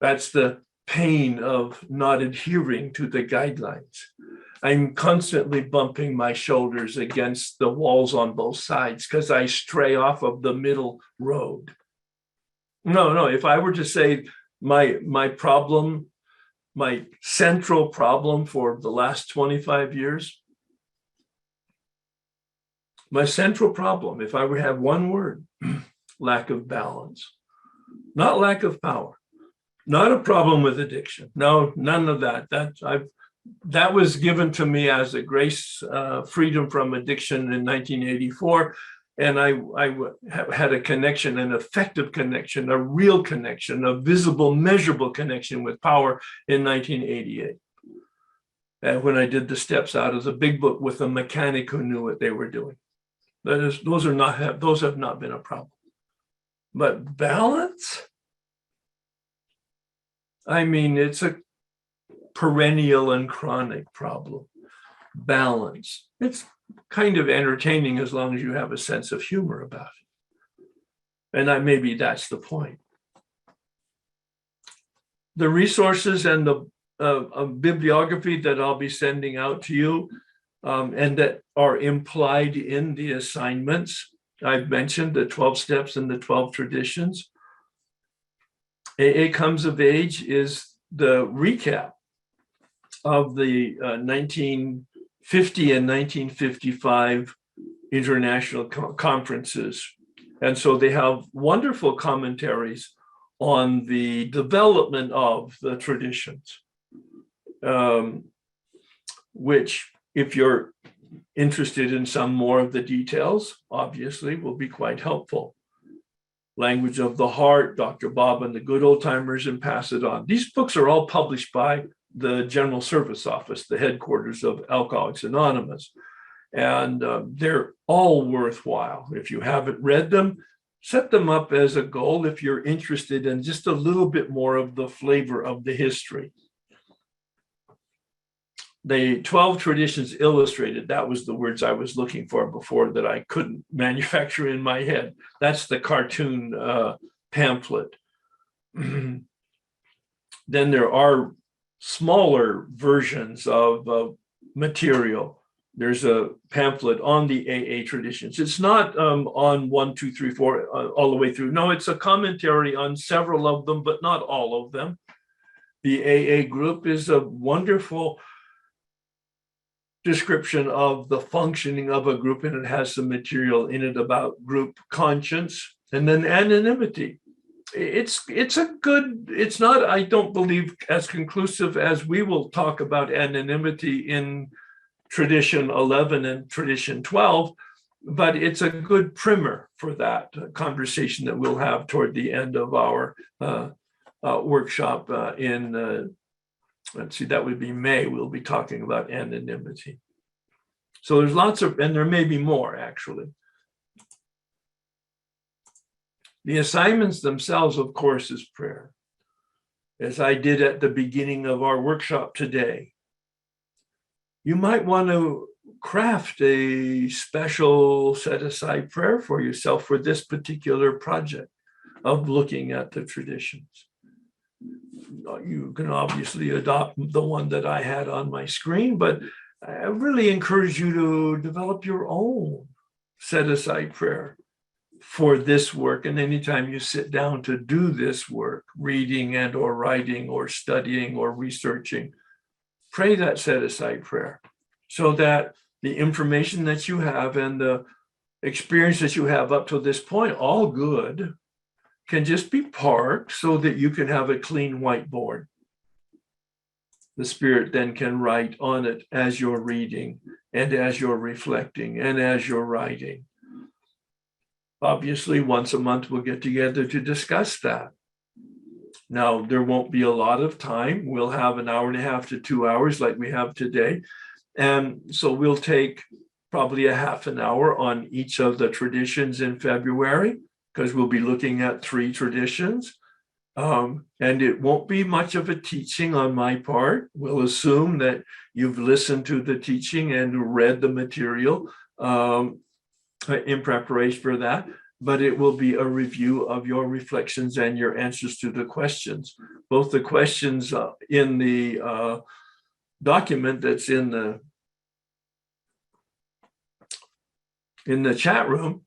That's the pain of not adhering to the guidelines. I'm constantly bumping my shoulders against the walls on both sides because I stray off of the middle road. No, if I were to say my problem, my central problem for the last 25 years, my central problem, if I were to have one word, lack of balance, not lack of power, not a problem with addiction. No, none of that. That was given to me as a grace, freedom from addiction in 1984. And I had a connection, an effective connection, a real connection, a visible, measurable connection with power in 1988. And when I did the steps out of the big book with a mechanic who knew what they were doing. Those have not been a problem. But balance? I mean, it's a perennial and chronic problem. Balance. It's kind of entertaining as long as you have a sense of humor about it. And maybe that's the point. The resources and the bibliography that I'll be sending out to you and that are implied in the assignments, I've mentioned the 12 steps and the 12 traditions. AA Comes of Age is the recap of the 1950 and 1955 international conferences. And so they have wonderful commentaries on the development of the traditions, which, if you're interested in some more of the details, obviously will be quite helpful. Language of the Heart, Dr. Bob and the Good Old Timers, and Pass It On. These books are all published by the General Service Office, the headquarters of Alcoholics Anonymous. And they're all worthwhile. If you haven't read them, set them up as a goal if you're interested in just a little bit more of the flavor of the history. The 12 Traditions Illustrated, that was the words I was looking for before that I couldn't manufacture in my head. That's the cartoon pamphlet. Then there are smaller versions of material. There's a pamphlet on the AA traditions. It's not on 1, 2, 3, 4, all the way through. No, it's a commentary on several of them, but not all of them. The AA group is a wonderful description of the functioning of a group, and it has some material in it about group conscience, and then anonymity. It's not, I don't believe, as conclusive as we will talk about anonymity in tradition 11 and tradition 12, but it's a good primer for that conversation that we'll have toward the end of our workshop let's see, that would be May. We'll be talking about anonymity. So there's lots of, and there may be more actually. The assignments themselves, of course, is prayer, as I did at the beginning of our workshop today. You might want to craft a special set-aside prayer for yourself for this particular project of looking at the traditions. You can obviously adopt the one that I had on my screen, but I really encourage you to develop your own set-aside prayer for this work. And anytime you sit down to do this work, reading and or writing or studying or researching, pray that set-aside prayer so that the information that you have and the experience that you have up to this point, all good, can just be parked so that you can have a clean whiteboard. The Spirit then can write on it as you're reading and as you're reflecting and as you're writing. Obviously, once a month, we'll get together to discuss that. Now, there won't be a lot of time. We'll have an hour and a half to 2 hours like we have today. And so we'll take probably a half an hour on each of the traditions in February, because we'll be looking at 3 traditions. And it won't be much of a teaching on my part. We'll assume that you've listened to the teaching and read the material in preparation for that, but it will be a review of your reflections and your answers to the questions. Both the questions in the document that's in the chat room,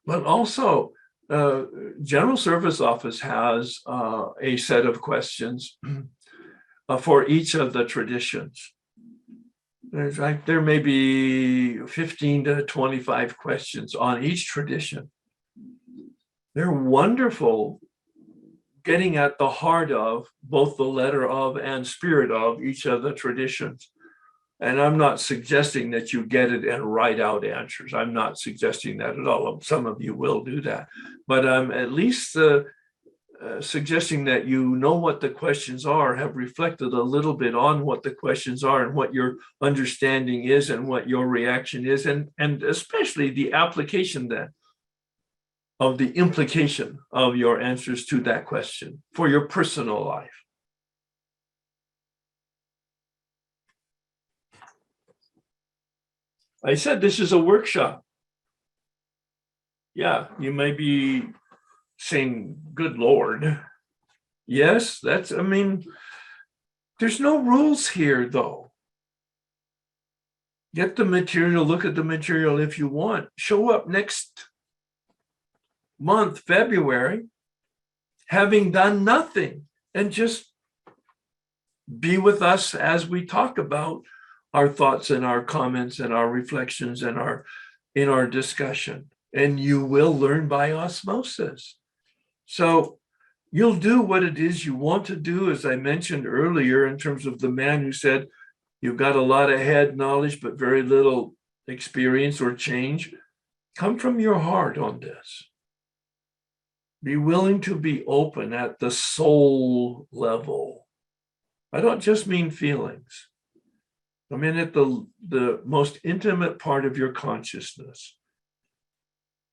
but also General Service Office has a set of questions for each of the traditions. There may be 15 to 25 questions on each tradition. They're wonderful, getting at the heart of both the letter of and spirit of each of the traditions. And I'm not suggesting that you get it and write out answers. I'm not suggesting that at all. Some of you will do that. But I'm at least suggesting that you know what the questions are, have reflected a little bit on what the questions are and what your understanding is and what your reaction is, and especially the application then of the implication of your answers to that question for your personal life. I said this is a workshop. Yeah, you may be saying, good Lord. Yes, there's no rules here though. Get the material, look at the material if you want. Show up next month, February, having done nothing, and just be with us as we talk about our thoughts and our comments and our reflections and in our discussion. And you will learn by osmosis. So you'll do what it is you want to do, as I mentioned earlier, in terms of the man who said, you've got a lot of head knowledge, but very little experience or change. Come from your heart on this. Be willing to be open at the soul level. I don't just mean feelings. I mean at the most intimate part of your consciousness.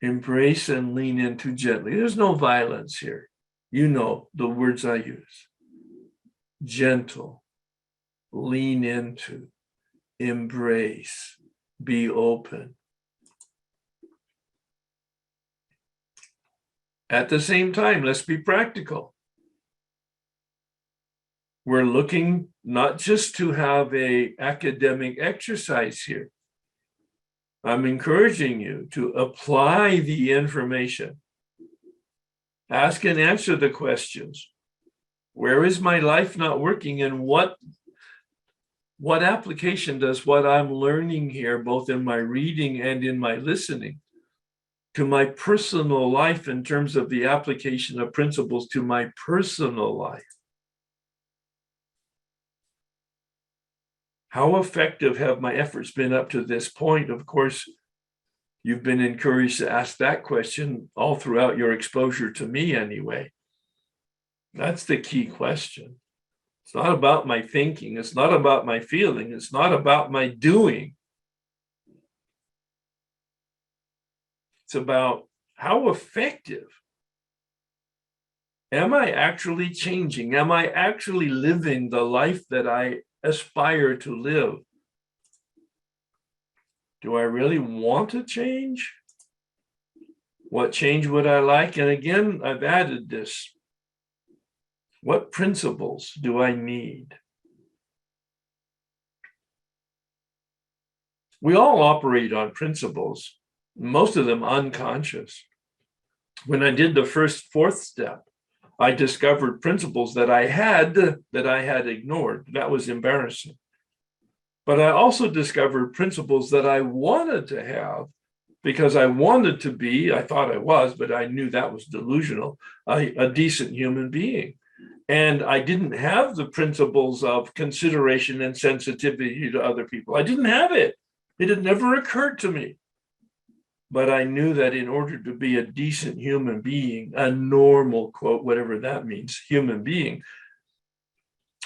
Embrace and lean into gently. There's no violence here. You know the words I use. Gentle, lean into, embrace, be open. At the same time, let's be practical. We're looking not just to have an academic exercise here. I'm encouraging you to apply the information. Ask and answer the questions. Where is my life not working, and what what application does what I'm learning here, both in my reading and in my listening, to my personal life in terms of the application of principles to my personal life? How effective have my efforts been up to this point? Of course, you've been encouraged to ask that question all throughout your exposure to me anyway. That's the key question. It's not about my thinking. It's not about my feeling. It's not about my doing. It's about how effective am I actually changing? Am I actually living the life that I aspire to live? Do I really want to change? What change would I like? And again, I've added this. What principles do I need? We all operate on principles, most of them unconscious. When I did the first fourth step, I discovered principles that I had ignored. That was embarrassing. But I also discovered principles that I wanted to have because I wanted to be, I thought I was, but I knew that was delusional, a decent human being. And I didn't have the principles of consideration and sensitivity to other people. I didn't have it. It had never occurred to me. But I knew that in order to be a decent human being, a normal, quote, whatever that means, human being,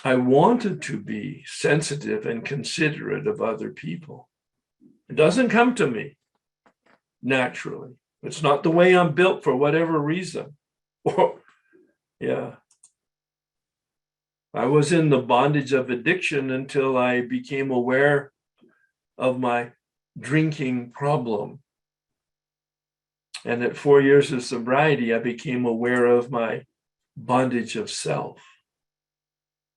I wanted to be sensitive and considerate of other people. It doesn't come to me naturally. It's not the way I'm built for whatever reason. Yeah. I was in the bondage of addiction until I became aware of my drinking problem. And at 4 years of sobriety, I became aware of my bondage of self.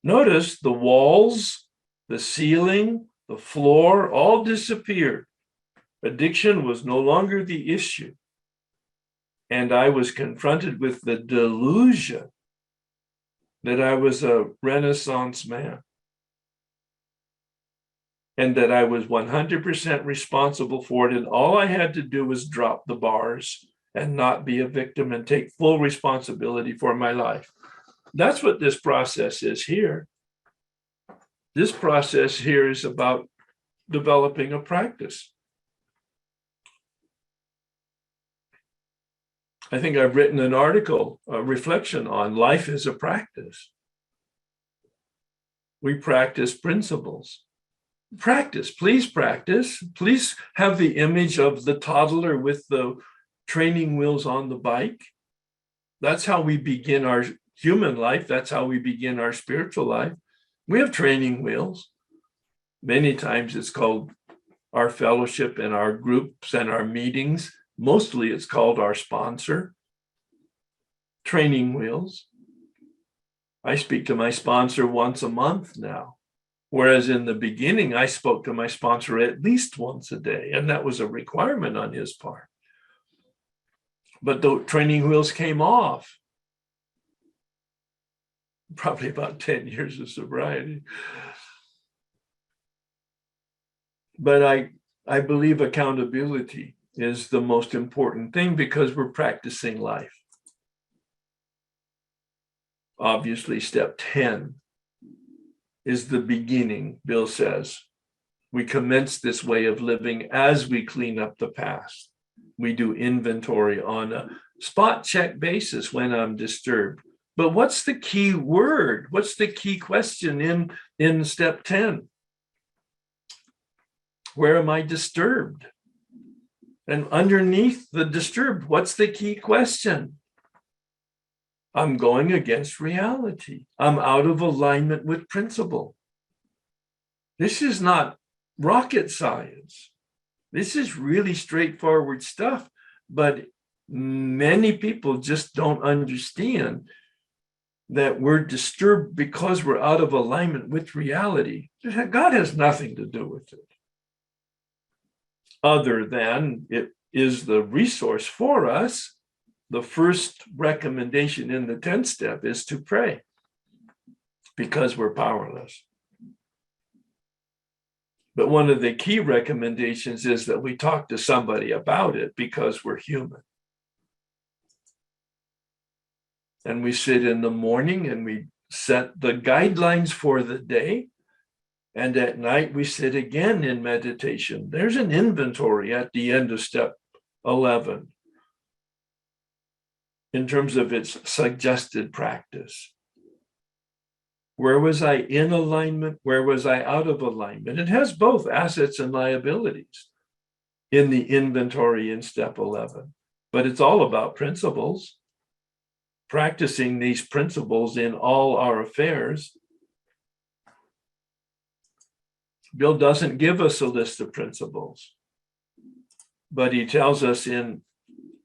Notice the walls, the ceiling, the floor, all disappeared. Addiction was no longer the issue. And I was confronted with the delusion that I was a Renaissance man and that I was 100% responsible for it. And all I had to do was drop the bars and not be a victim and take full responsibility for my life. That's what this process is here. This process here is about developing a practice. I think I've written an article, a reflection on life as a practice. We practice principles. Practice, please practice. Please have the image of the toddler with the training wheels on the bike. That's how we begin our human life. That's how we begin our spiritual life. We have training wheels. Many times it's called our fellowship and our groups and our meetings. Mostly it's called our sponsor. Training wheels. I speak to my sponsor once a month now. Whereas in the beginning, I spoke to my sponsor at least once a day, and that was a requirement on his part. But the training wheels came off. Probably about 10 years of sobriety. But I believe accountability is the most important thing because we're practicing life. Obviously, step 10 is the beginning, Bill says. We commence this way of living as we clean up the past. We do inventory on a spot check basis when I'm disturbed. But what's the key word? What's the key question in step 10? Where am I disturbed? And underneath the disturbed, what's the key question? I'm going against reality. I'm out of alignment with principle. This is not rocket science. This is really straightforward stuff, but many people just don't understand that we're disturbed because we're out of alignment with reality. God has nothing to do with it, other than it is the resource for us. The first recommendation in the 10th step is to pray because we're powerless. But one of the key recommendations is that we talk to somebody about it because we're human. And we sit in the morning and we set the guidelines for the day. And at night, we sit again in meditation. There's an inventory at the end of step 11 in terms of its suggested practice. Where was I in alignment? Where was I out of alignment? It has both assets and liabilities in the inventory in step 11, but it's all about principles. Practicing these principles in all our affairs. Bill doesn't give us a list of principles, but he tells us in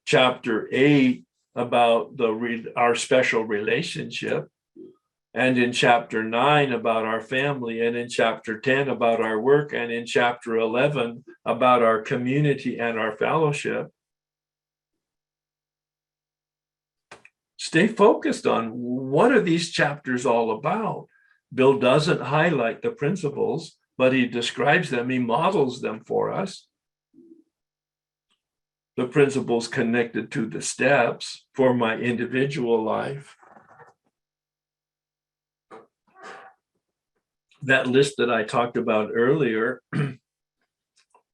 chapter 8 about our special relationship, and in chapter 9 about our family, and in chapter 10 about our work, and in chapter 11 about our community and our fellowship. Stay focused on what are these chapters all about. Bill doesn't highlight the principles, but he describes them, he models them for us. The principles connected to the steps for my individual life. That list that I talked about earlier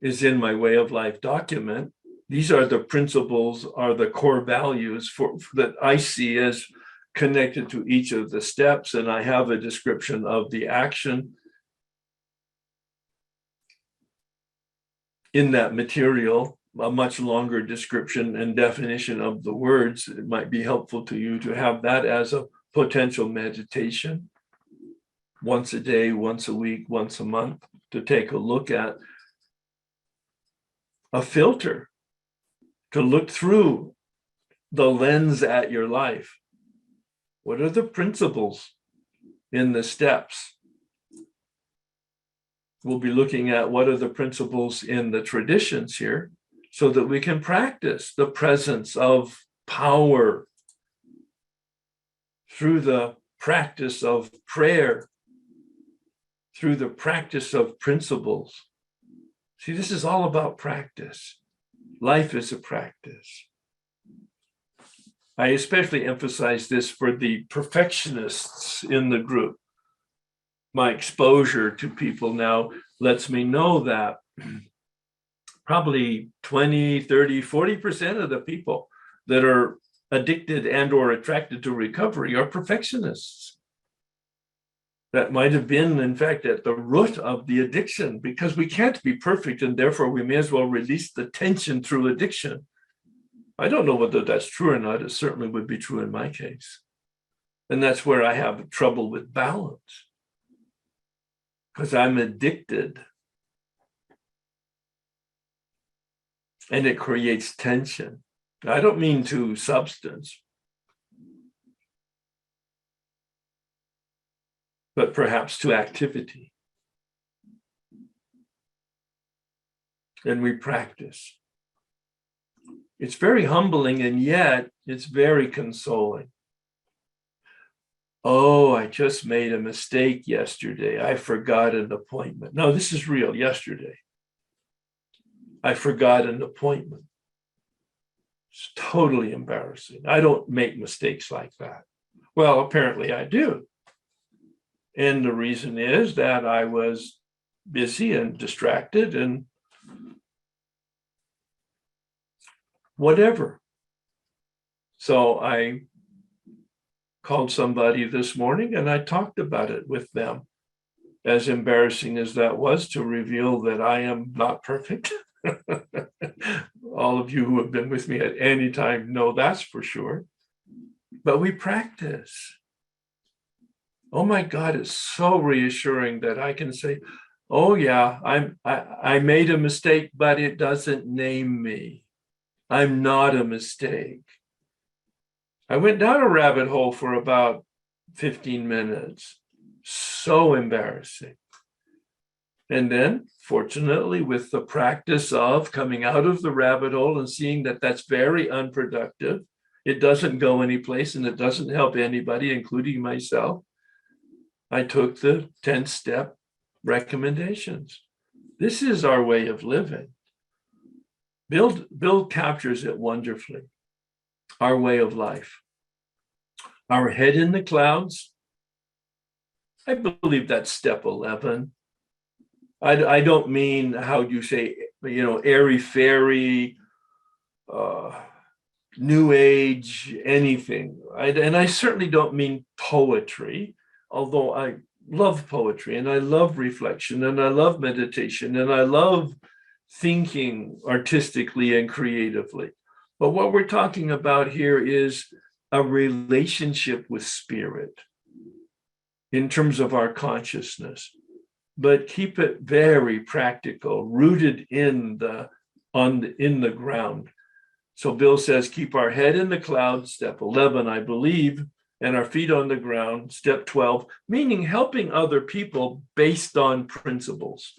is in my way of life document. These are the principles, are the core values that I see as connected to each of the steps. And I have a description of the action in that material, a much longer description and definition of the words. It might be helpful to you to have that as a potential meditation once a day, once a week, once a month, to take a look at a filter, to look through the lens at your life. What are the principles in the steps? We'll be looking at what are the principles in the traditions here so that we can practice the presence of power through the practice of prayer, through the practice of principles. See, this is all about practice. Life is a practice. I especially emphasize this for the perfectionists in the group. My exposure to people now lets me know that probably 20, 30, 40% of the people that are addicted and or attracted to recovery are perfectionists. That might have been, in fact, at the root of the addiction, because we can't be perfect, and therefore we may as well release the tension through addiction. I don't know whether that's true or not. It certainly would be true in my case. And that's where I have trouble with balance, because I'm addicted. And it creates tension. I don't mean to substance, but perhaps to activity. And we practice. It's very humbling, and yet it's very consoling. Oh, I just made a mistake yesterday. I forgot an appointment. No, this is real. Yesterday, I forgot an appointment. It's totally embarrassing. I don't make mistakes like that. Well, apparently I do. And the reason is that I was busy and distracted and whatever. So I called somebody this morning and I talked about it with them. As embarrassing as that was to reveal that I am not perfect. All of you who have been with me at any time know that's for sure. But we practice. Oh my God, it's so reassuring that I can say, oh yeah, I made a mistake, but it doesn't name me. I'm not a mistake. I went down a rabbit hole for about 15 minutes. So embarrassing. And then, fortunately, with the practice of coming out of the rabbit hole and seeing that that's very unproductive, it doesn't go anyplace and it doesn't help anybody, including myself, I took the 10-step recommendations. This is our way of living. Bill captures it wonderfully. Our way of life. Our head in the clouds. I believe that's step 11. I don't mean, how do you say, airy fairy, new age, anything. And I certainly don't mean poetry, although I love poetry and I love reflection and I love meditation and I love thinking artistically and creatively. But what we're talking about here is a relationship with spirit in terms of our consciousness, but keep it very practical, rooted in the ground. So Bill says, keep our head in the clouds, step 11, I believe, and our feet on the ground, step 12, meaning helping other people based on principles.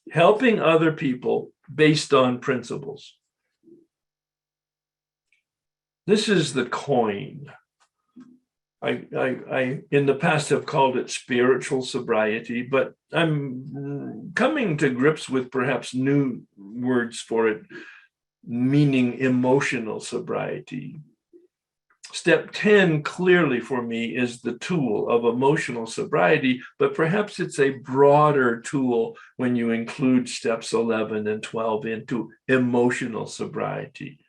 Helping other people based on principles. This is the coin. I in the past have called it spiritual sobriety, but I'm coming to grips with perhaps new words for it, meaning emotional sobriety. Step 10 clearly for me is the tool of emotional sobriety, but perhaps it's a broader tool when you include steps 11 and 12 into emotional sobriety.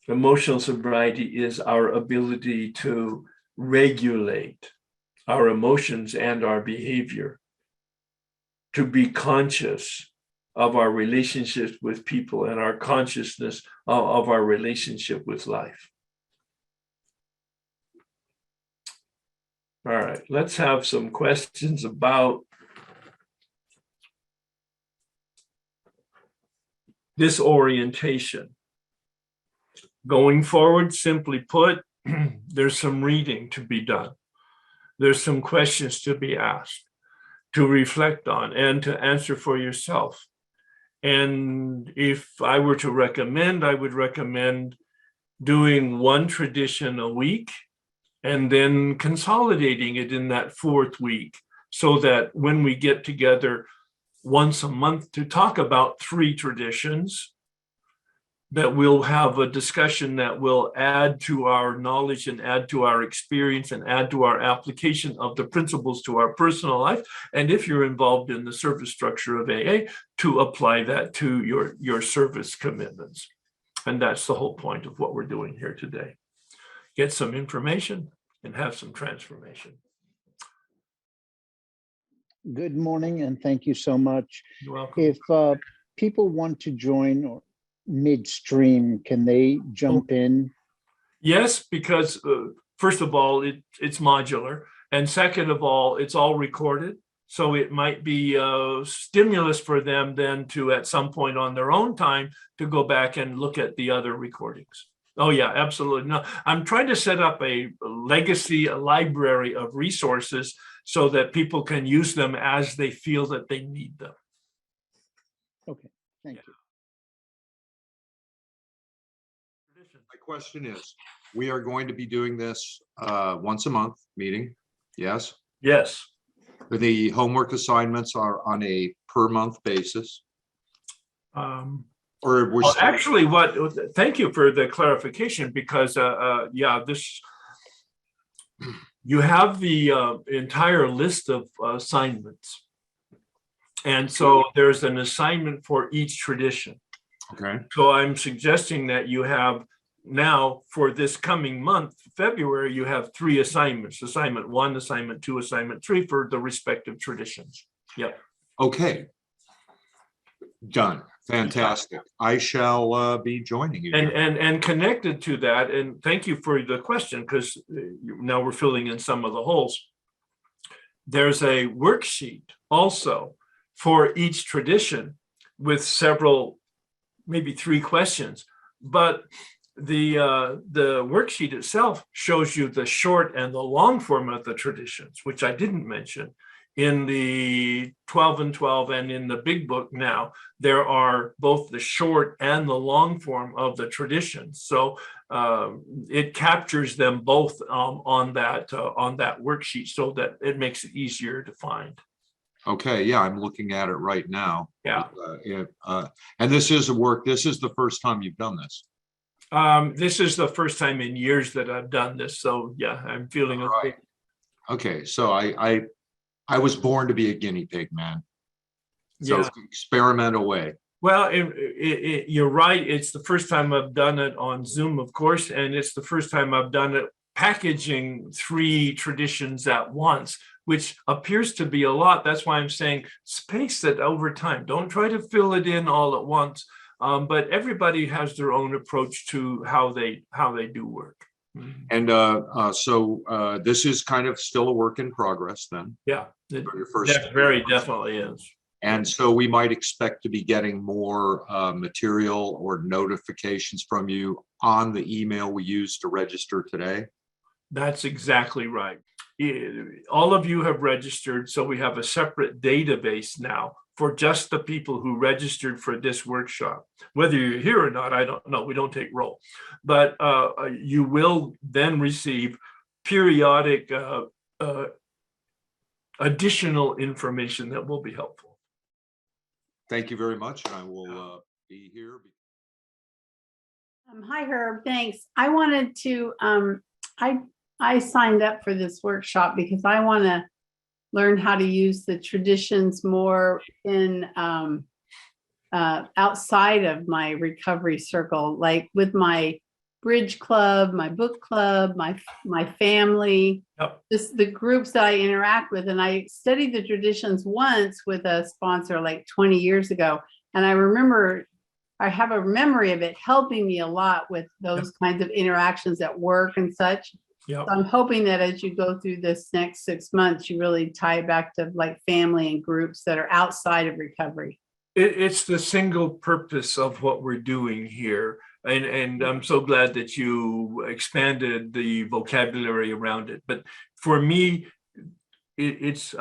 Emotional sobriety is our ability to regulate our emotions and our behavior, to be conscious of our relationships with people and our consciousness of our relationship with life. All right, let's have some questions about this orientation. Going forward, simply put, there's some reading to be done. There's some questions to be asked, to reflect on, and to answer for yourself. And if I were to recommend, I would recommend doing one tradition a week and then consolidating it in that fourth week, so that when we get together once a month to talk about 3 traditions, that we'll have a discussion that will add to our knowledge and add to our experience and add to our application of the principles to our personal life. And if you're involved in the service structure of AA, to apply that to your service commitments. And that's the whole point of what we're doing here today. Get some information and have some transformation. Good morning, and thank you so much. You're welcome. If people want to join midstream, can they jump in? Yes, because first of all, it's modular. And second of all, it's all recorded. So it might be a stimulus for them then to, at some point on their own time, to go back and look at the other recordings. Oh yeah, absolutely. No, I'm trying to set up a legacy, a library of resources so that people can use them as they feel that they need them. Okay, thank you. My question is, we are going to be doing this once a month meeting, yes? Yes. The homework assignments are on a per month basis? Or we're Well, actually, thank you for the clarification, because yeah, you have the entire list of assignments. And so there's an assignment for each tradition. okay. So I'm suggesting that you have now, for this coming month, February, you have 3 assignments: assignment 1, assignment 2, assignment 3 for the respective traditions. Yep. Okay. Done. Fantastic. I shall be joining you. And connected to that, and thank you for the question, because now we're filling in some of the holes. There's a worksheet also for each tradition with several, maybe 3 questions, but the worksheet itself shows you the short and the long form of the traditions, which I didn't mention. In the 12 and 12 and in the big book now, there are both the short and the long form of the traditions. So it captures them both on that worksheet, so that it makes it easier to find. Okay, yeah, I'm looking at it right now. Yeah. And this is this is the first time you've done this. This is the first time in years that I've done this. So yeah, I'm feeling okay. Right. Okay, so I was born to be a guinea pig, man. So Yeah. experiment away. Well, you're right. It's the first time I've done it on Zoom, of course, and it's the first time I've done it packaging 3 traditions at once, which appears to be a lot. That's why I'm saying space it over time. Don't try to fill it in all at once. But everybody has their own approach to how they do work. And so this is kind of still a work in progress then. Yeah, Your first, that very definitely is. And so we might expect to be getting more material or notifications from you on the email we used to register today. That's exactly right. All of you have registered, so we have a separate database now for just the people who registered for this workshop. Whether you're here or not, I don't know. We don't take roll. But you will then receive periodic additional information that will be helpful. Thank you very much. And I will be here. Hi, Herb. Thanks. I wanted to, I signed up for this workshop because I want to learn how to use the traditions more in outside of my recovery circle, like with my bridge club, my book club, my family, Yep. just the groups that I interact with. And I studied the traditions once with a sponsor like 20 years ago. And I remember, I have a memory of it helping me a lot with those kinds of interactions at work and such. Yep. So I'm hoping that as you go through this next 6 months, you really tie it back to like family and groups that are outside of recovery. It's the single purpose of what we're doing here. And I'm so glad that you expanded the vocabulary around it. But for me, it's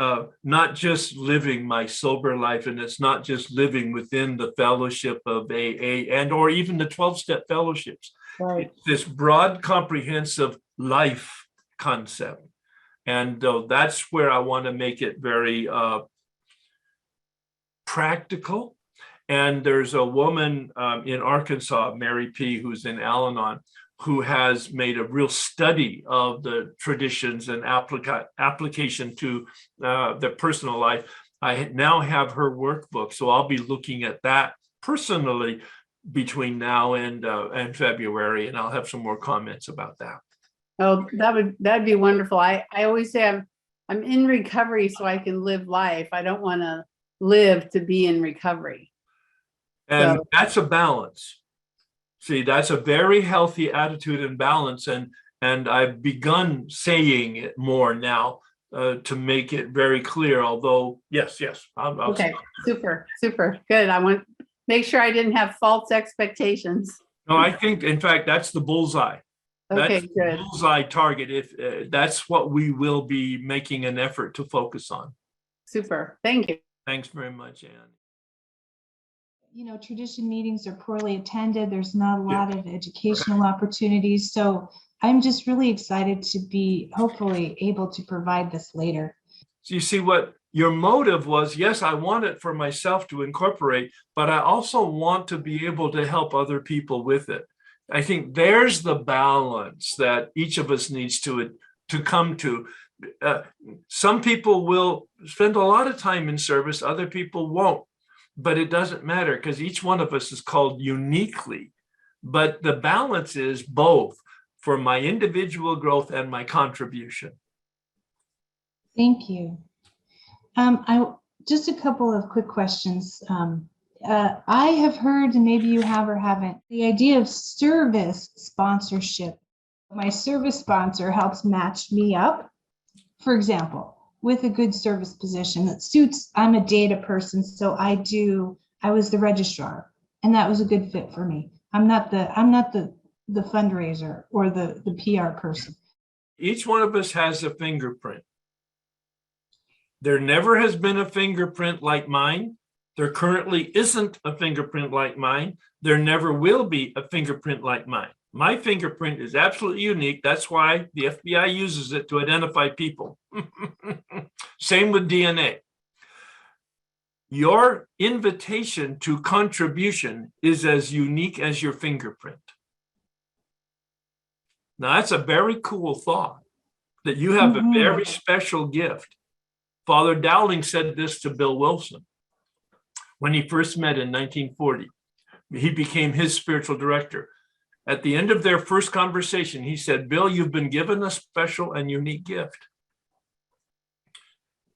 not just living my sober life, and it's not just living within the fellowship of AA and or even the 12-step fellowships. Right. It's this broad, comprehensive life concept. And that's where I want to make it very practical. And there's a woman in Arkansas, Mary P., who's in Al-Anon, who has made a real study of the traditions and application to their personal life. I now have her workbook, so I'll be looking at that personally between now and February, and I'll have some more comments about that. Oh, that'd be wonderful. I always say I'm in recovery so I can live life. I don't want to live to be in recovery. And So that's a balance. See, that's a very healthy attitude and balance. And I've begun saying it more now to make it very clear, although, yes. I'll okay, super, good. I want to make sure I didn't have false expectations. No, I think, in fact, that's the bullseye. Okay, That's good. the bullseye target. If that's what we will be making an effort to focus on. Super, thank you. Thanks very much, Anne. You know, tradition meetings are poorly attended. There's not a lot of educational opportunities. So I'm just really excited to be hopefully able to provide this later. So you see what your motive was. Yes, I want it for myself to incorporate, but I also want to be able to help other people with it. I think there's the balance that each of us needs to come to. Some people will spend a lot of time in service, other people won't. But it doesn't matter because each one of us is called uniquely. But the balance is both for my individual growth and my contribution. Thank you. Just a couple of quick questions. I have heard, and maybe you have or haven't, the idea of service sponsorship. My service sponsor helps match me up, for example, with a good service position that suits. I'm a data person, so I was the registrar, and that was a good fit for me. I'm not the fundraiser or the PR person. Each one of us has a fingerprint. There never has been a fingerprint like mine. There currently isn't a fingerprint like mine. There never will be a fingerprint like mine. My fingerprint is absolutely unique. That's why the FBI uses it to identify people. Same with DNA. Your invitation to contribution is as unique as your fingerprint. Now, that's a very cool thought, that you have a very special gift. Father Dowling said this to Bill Wilson when he first met in 1940. He became his spiritual director. At the end of their first conversation, he said, Bill, you've been given a special and unique gift.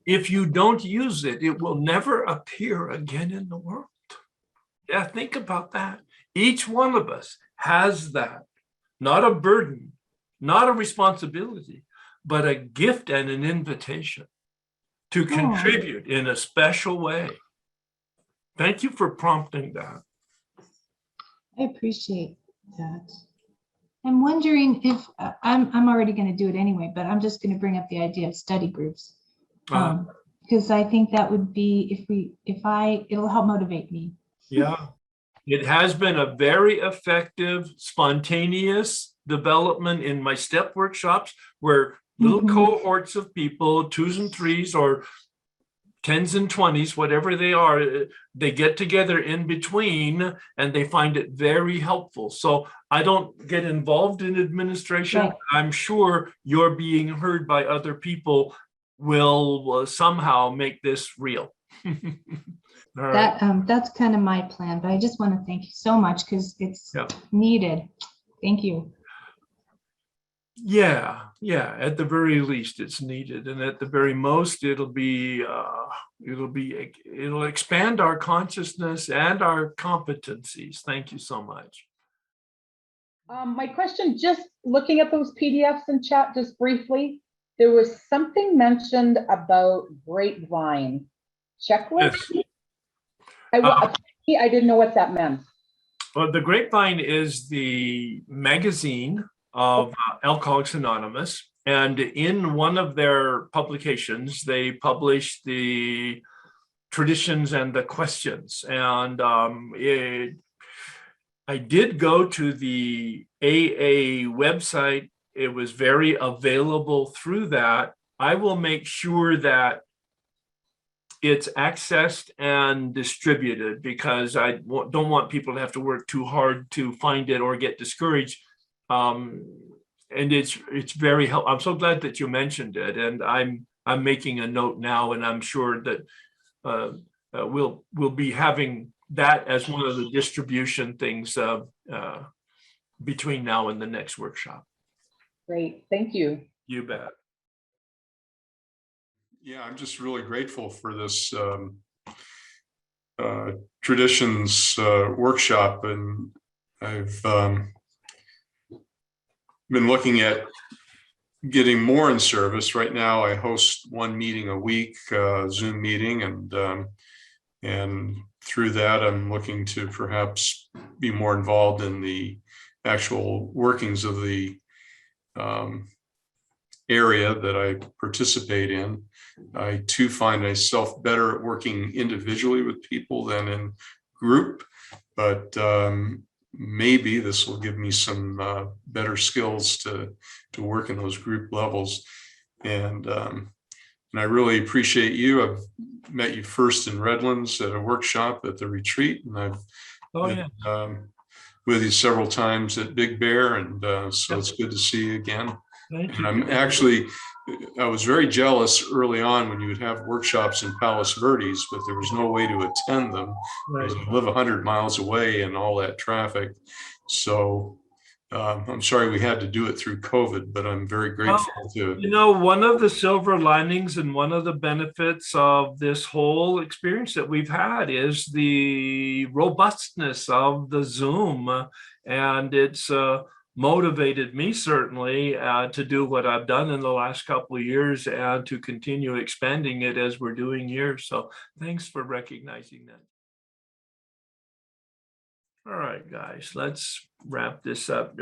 If you don't use it, it will never appear again in the world. Yeah, think about that. Each one of us has that, not a burden, not a responsibility, but a gift and an invitation to contribute in a special way. Thank you for prompting that. I appreciate that. I'm wondering if I'm already going to do it anyway, but I'm just going to bring up the idea of study groups. Because I think that would be, it'll help motivate me. Yeah, it has been a very effective, spontaneous development in my STEP workshops, where little cohorts of people, 2s and 3s, or 10s and 20s, whatever they are, they get together in between and they find it very helpful. So I don't get involved in administration. Right. I'm sure you're being heard by other people will somehow make this real. All right. That's kind of my plan, but I just want to thank you so much because it's needed. Thank you. Yeah, at the very least it's needed, and at the very most it'll expand our consciousness and our competencies. Thank you so much. My question, just looking at those PDFs in chat just briefly, there was something mentioned about grapevine checklist. Yes. I didn't know what that meant. Well, the Grapevine is the magazine of Alcoholics Anonymous, and in one of their publications, they publish the traditions and the questions. And I did go to the AA website. It was very available through that. I will make sure that it's accessed and distributed, because I don't want people to have to work too hard to find it or get discouraged. And it's very helpful. I'm so glad that you mentioned it, and I'm making a note now, and I'm sure that we'll be having that as one of the distribution things between now and the next workshop. Great, thank you. You bet. Yeah, I'm just really grateful for this traditions workshop, and I've been looking at getting more in service. Right now, I host one meeting a week, Zoom meeting, and through that, I'm looking to perhaps be more involved in the actual workings of the area that I participate in. I too find myself better at working individually with people than in group, but maybe this will give me some better skills to work in those group levels. And I really appreciate you. I've met you first in Redlands at a workshop at the retreat, and I've been with you several times at Big Bear, and so it's good to see you again. Thank And you. I was very jealous early on when you would have workshops in Palos Verdes, but there was no way to attend them because I live 100 miles away and all that traffic. So I'm sorry we had to do it through COVID, but I'm very grateful to. You know, one of the silver linings and one of the benefits of this whole experience that we've had is the robustness of the Zoom, and it's motivated me certainly to do what I've done in the last couple of years and to continue expanding it as we're doing here. So thanks for recognizing that. All right, guys, let's wrap this up.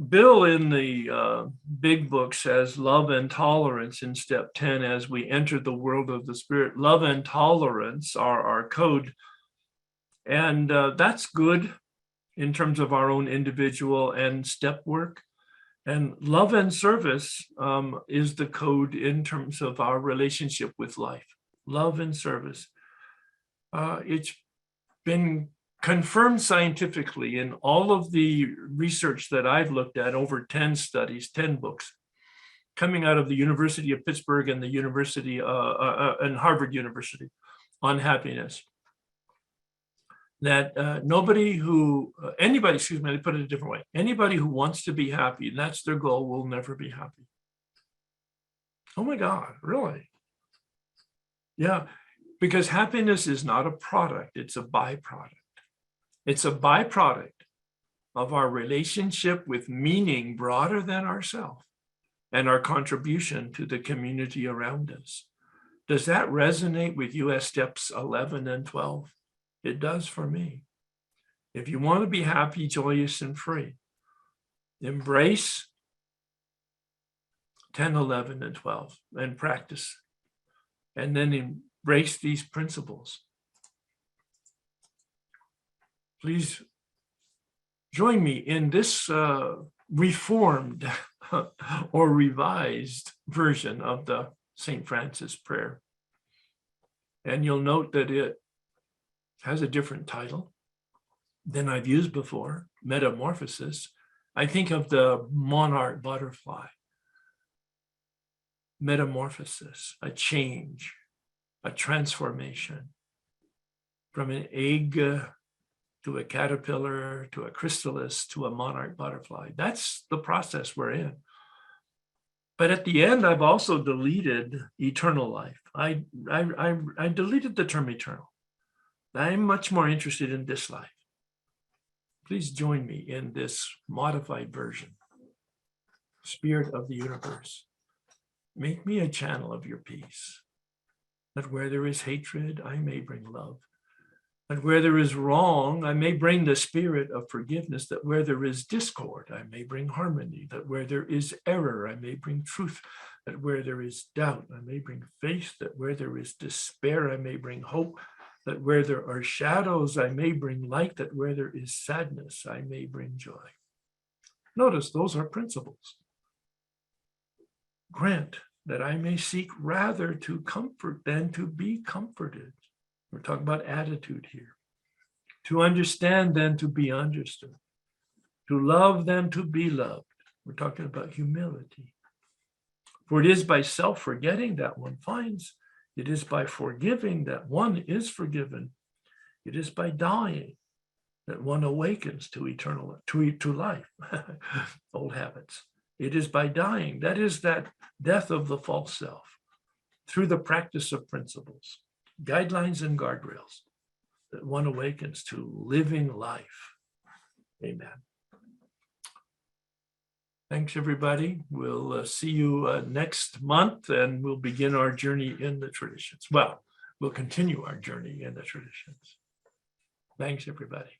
Bill in the big book says love and tolerance in step 10 as we enter the world of the spirit. Love and tolerance are our code. And that's good in terms of our own individual and step work. And love and service is the code in terms of our relationship with life. Love and service. It's been confirmed scientifically in all of the research that I've looked at, over 10 studies, 10 books, coming out of the University of Pittsburgh and the University and Harvard University on happiness. That anybody, excuse me, let me put it a different way. Anybody who wants to be happy, and that's their goal, will never be happy. Oh my God, really? Yeah, because happiness is not a product, it's a byproduct. It's a byproduct of our relationship with meaning broader than ourselves and our contribution to the community around us. Does that resonate with you as steps 11 and 12? It does for me. If you want to be happy, joyous, and free, embrace 10, 11, and 12 and practice. And then embrace these principles. Please join me in this reformed or revised version of the St. Francis prayer. And you'll note that it has a different title than I've used before, Metamorphosis. I think of the monarch butterfly. Metamorphosis, a change, a transformation from an egg to a caterpillar, to a chrysalis, to a monarch butterfly. That's the process we're in. But at the end, I've also deleted eternal life. I deleted the term eternal. I'm much more interested in this life. Please join me in this modified version. Spirit of the universe, make me a channel of your peace, that where there is hatred, I may bring love. And where there is wrong, I may bring the spirit of forgiveness, that where there is discord, I may bring harmony, that where there is error, I may bring truth, that where there is doubt, I may bring faith, that where there is despair, I may bring hope, that where there are shadows, I may bring light, that where there is sadness, I may bring joy. Notice those are principles. Grant that I may seek rather to comfort than to be comforted. We're talking about attitude here. To understand than to be understood. To love than to be loved. We're talking about humility. For it is by self-forgetting that one finds. It is by forgiving that one is forgiven. It is by dying that one awakens to eternal, to life, old habits. It is by dying, that is that death of the false self, through the practice of principles, guidelines and guardrails, that one awakens to living life. Amen. Thanks, everybody. We'll see you next month, and we'll begin our journey in the traditions. Well, we'll continue our journey in the traditions. Thanks, everybody.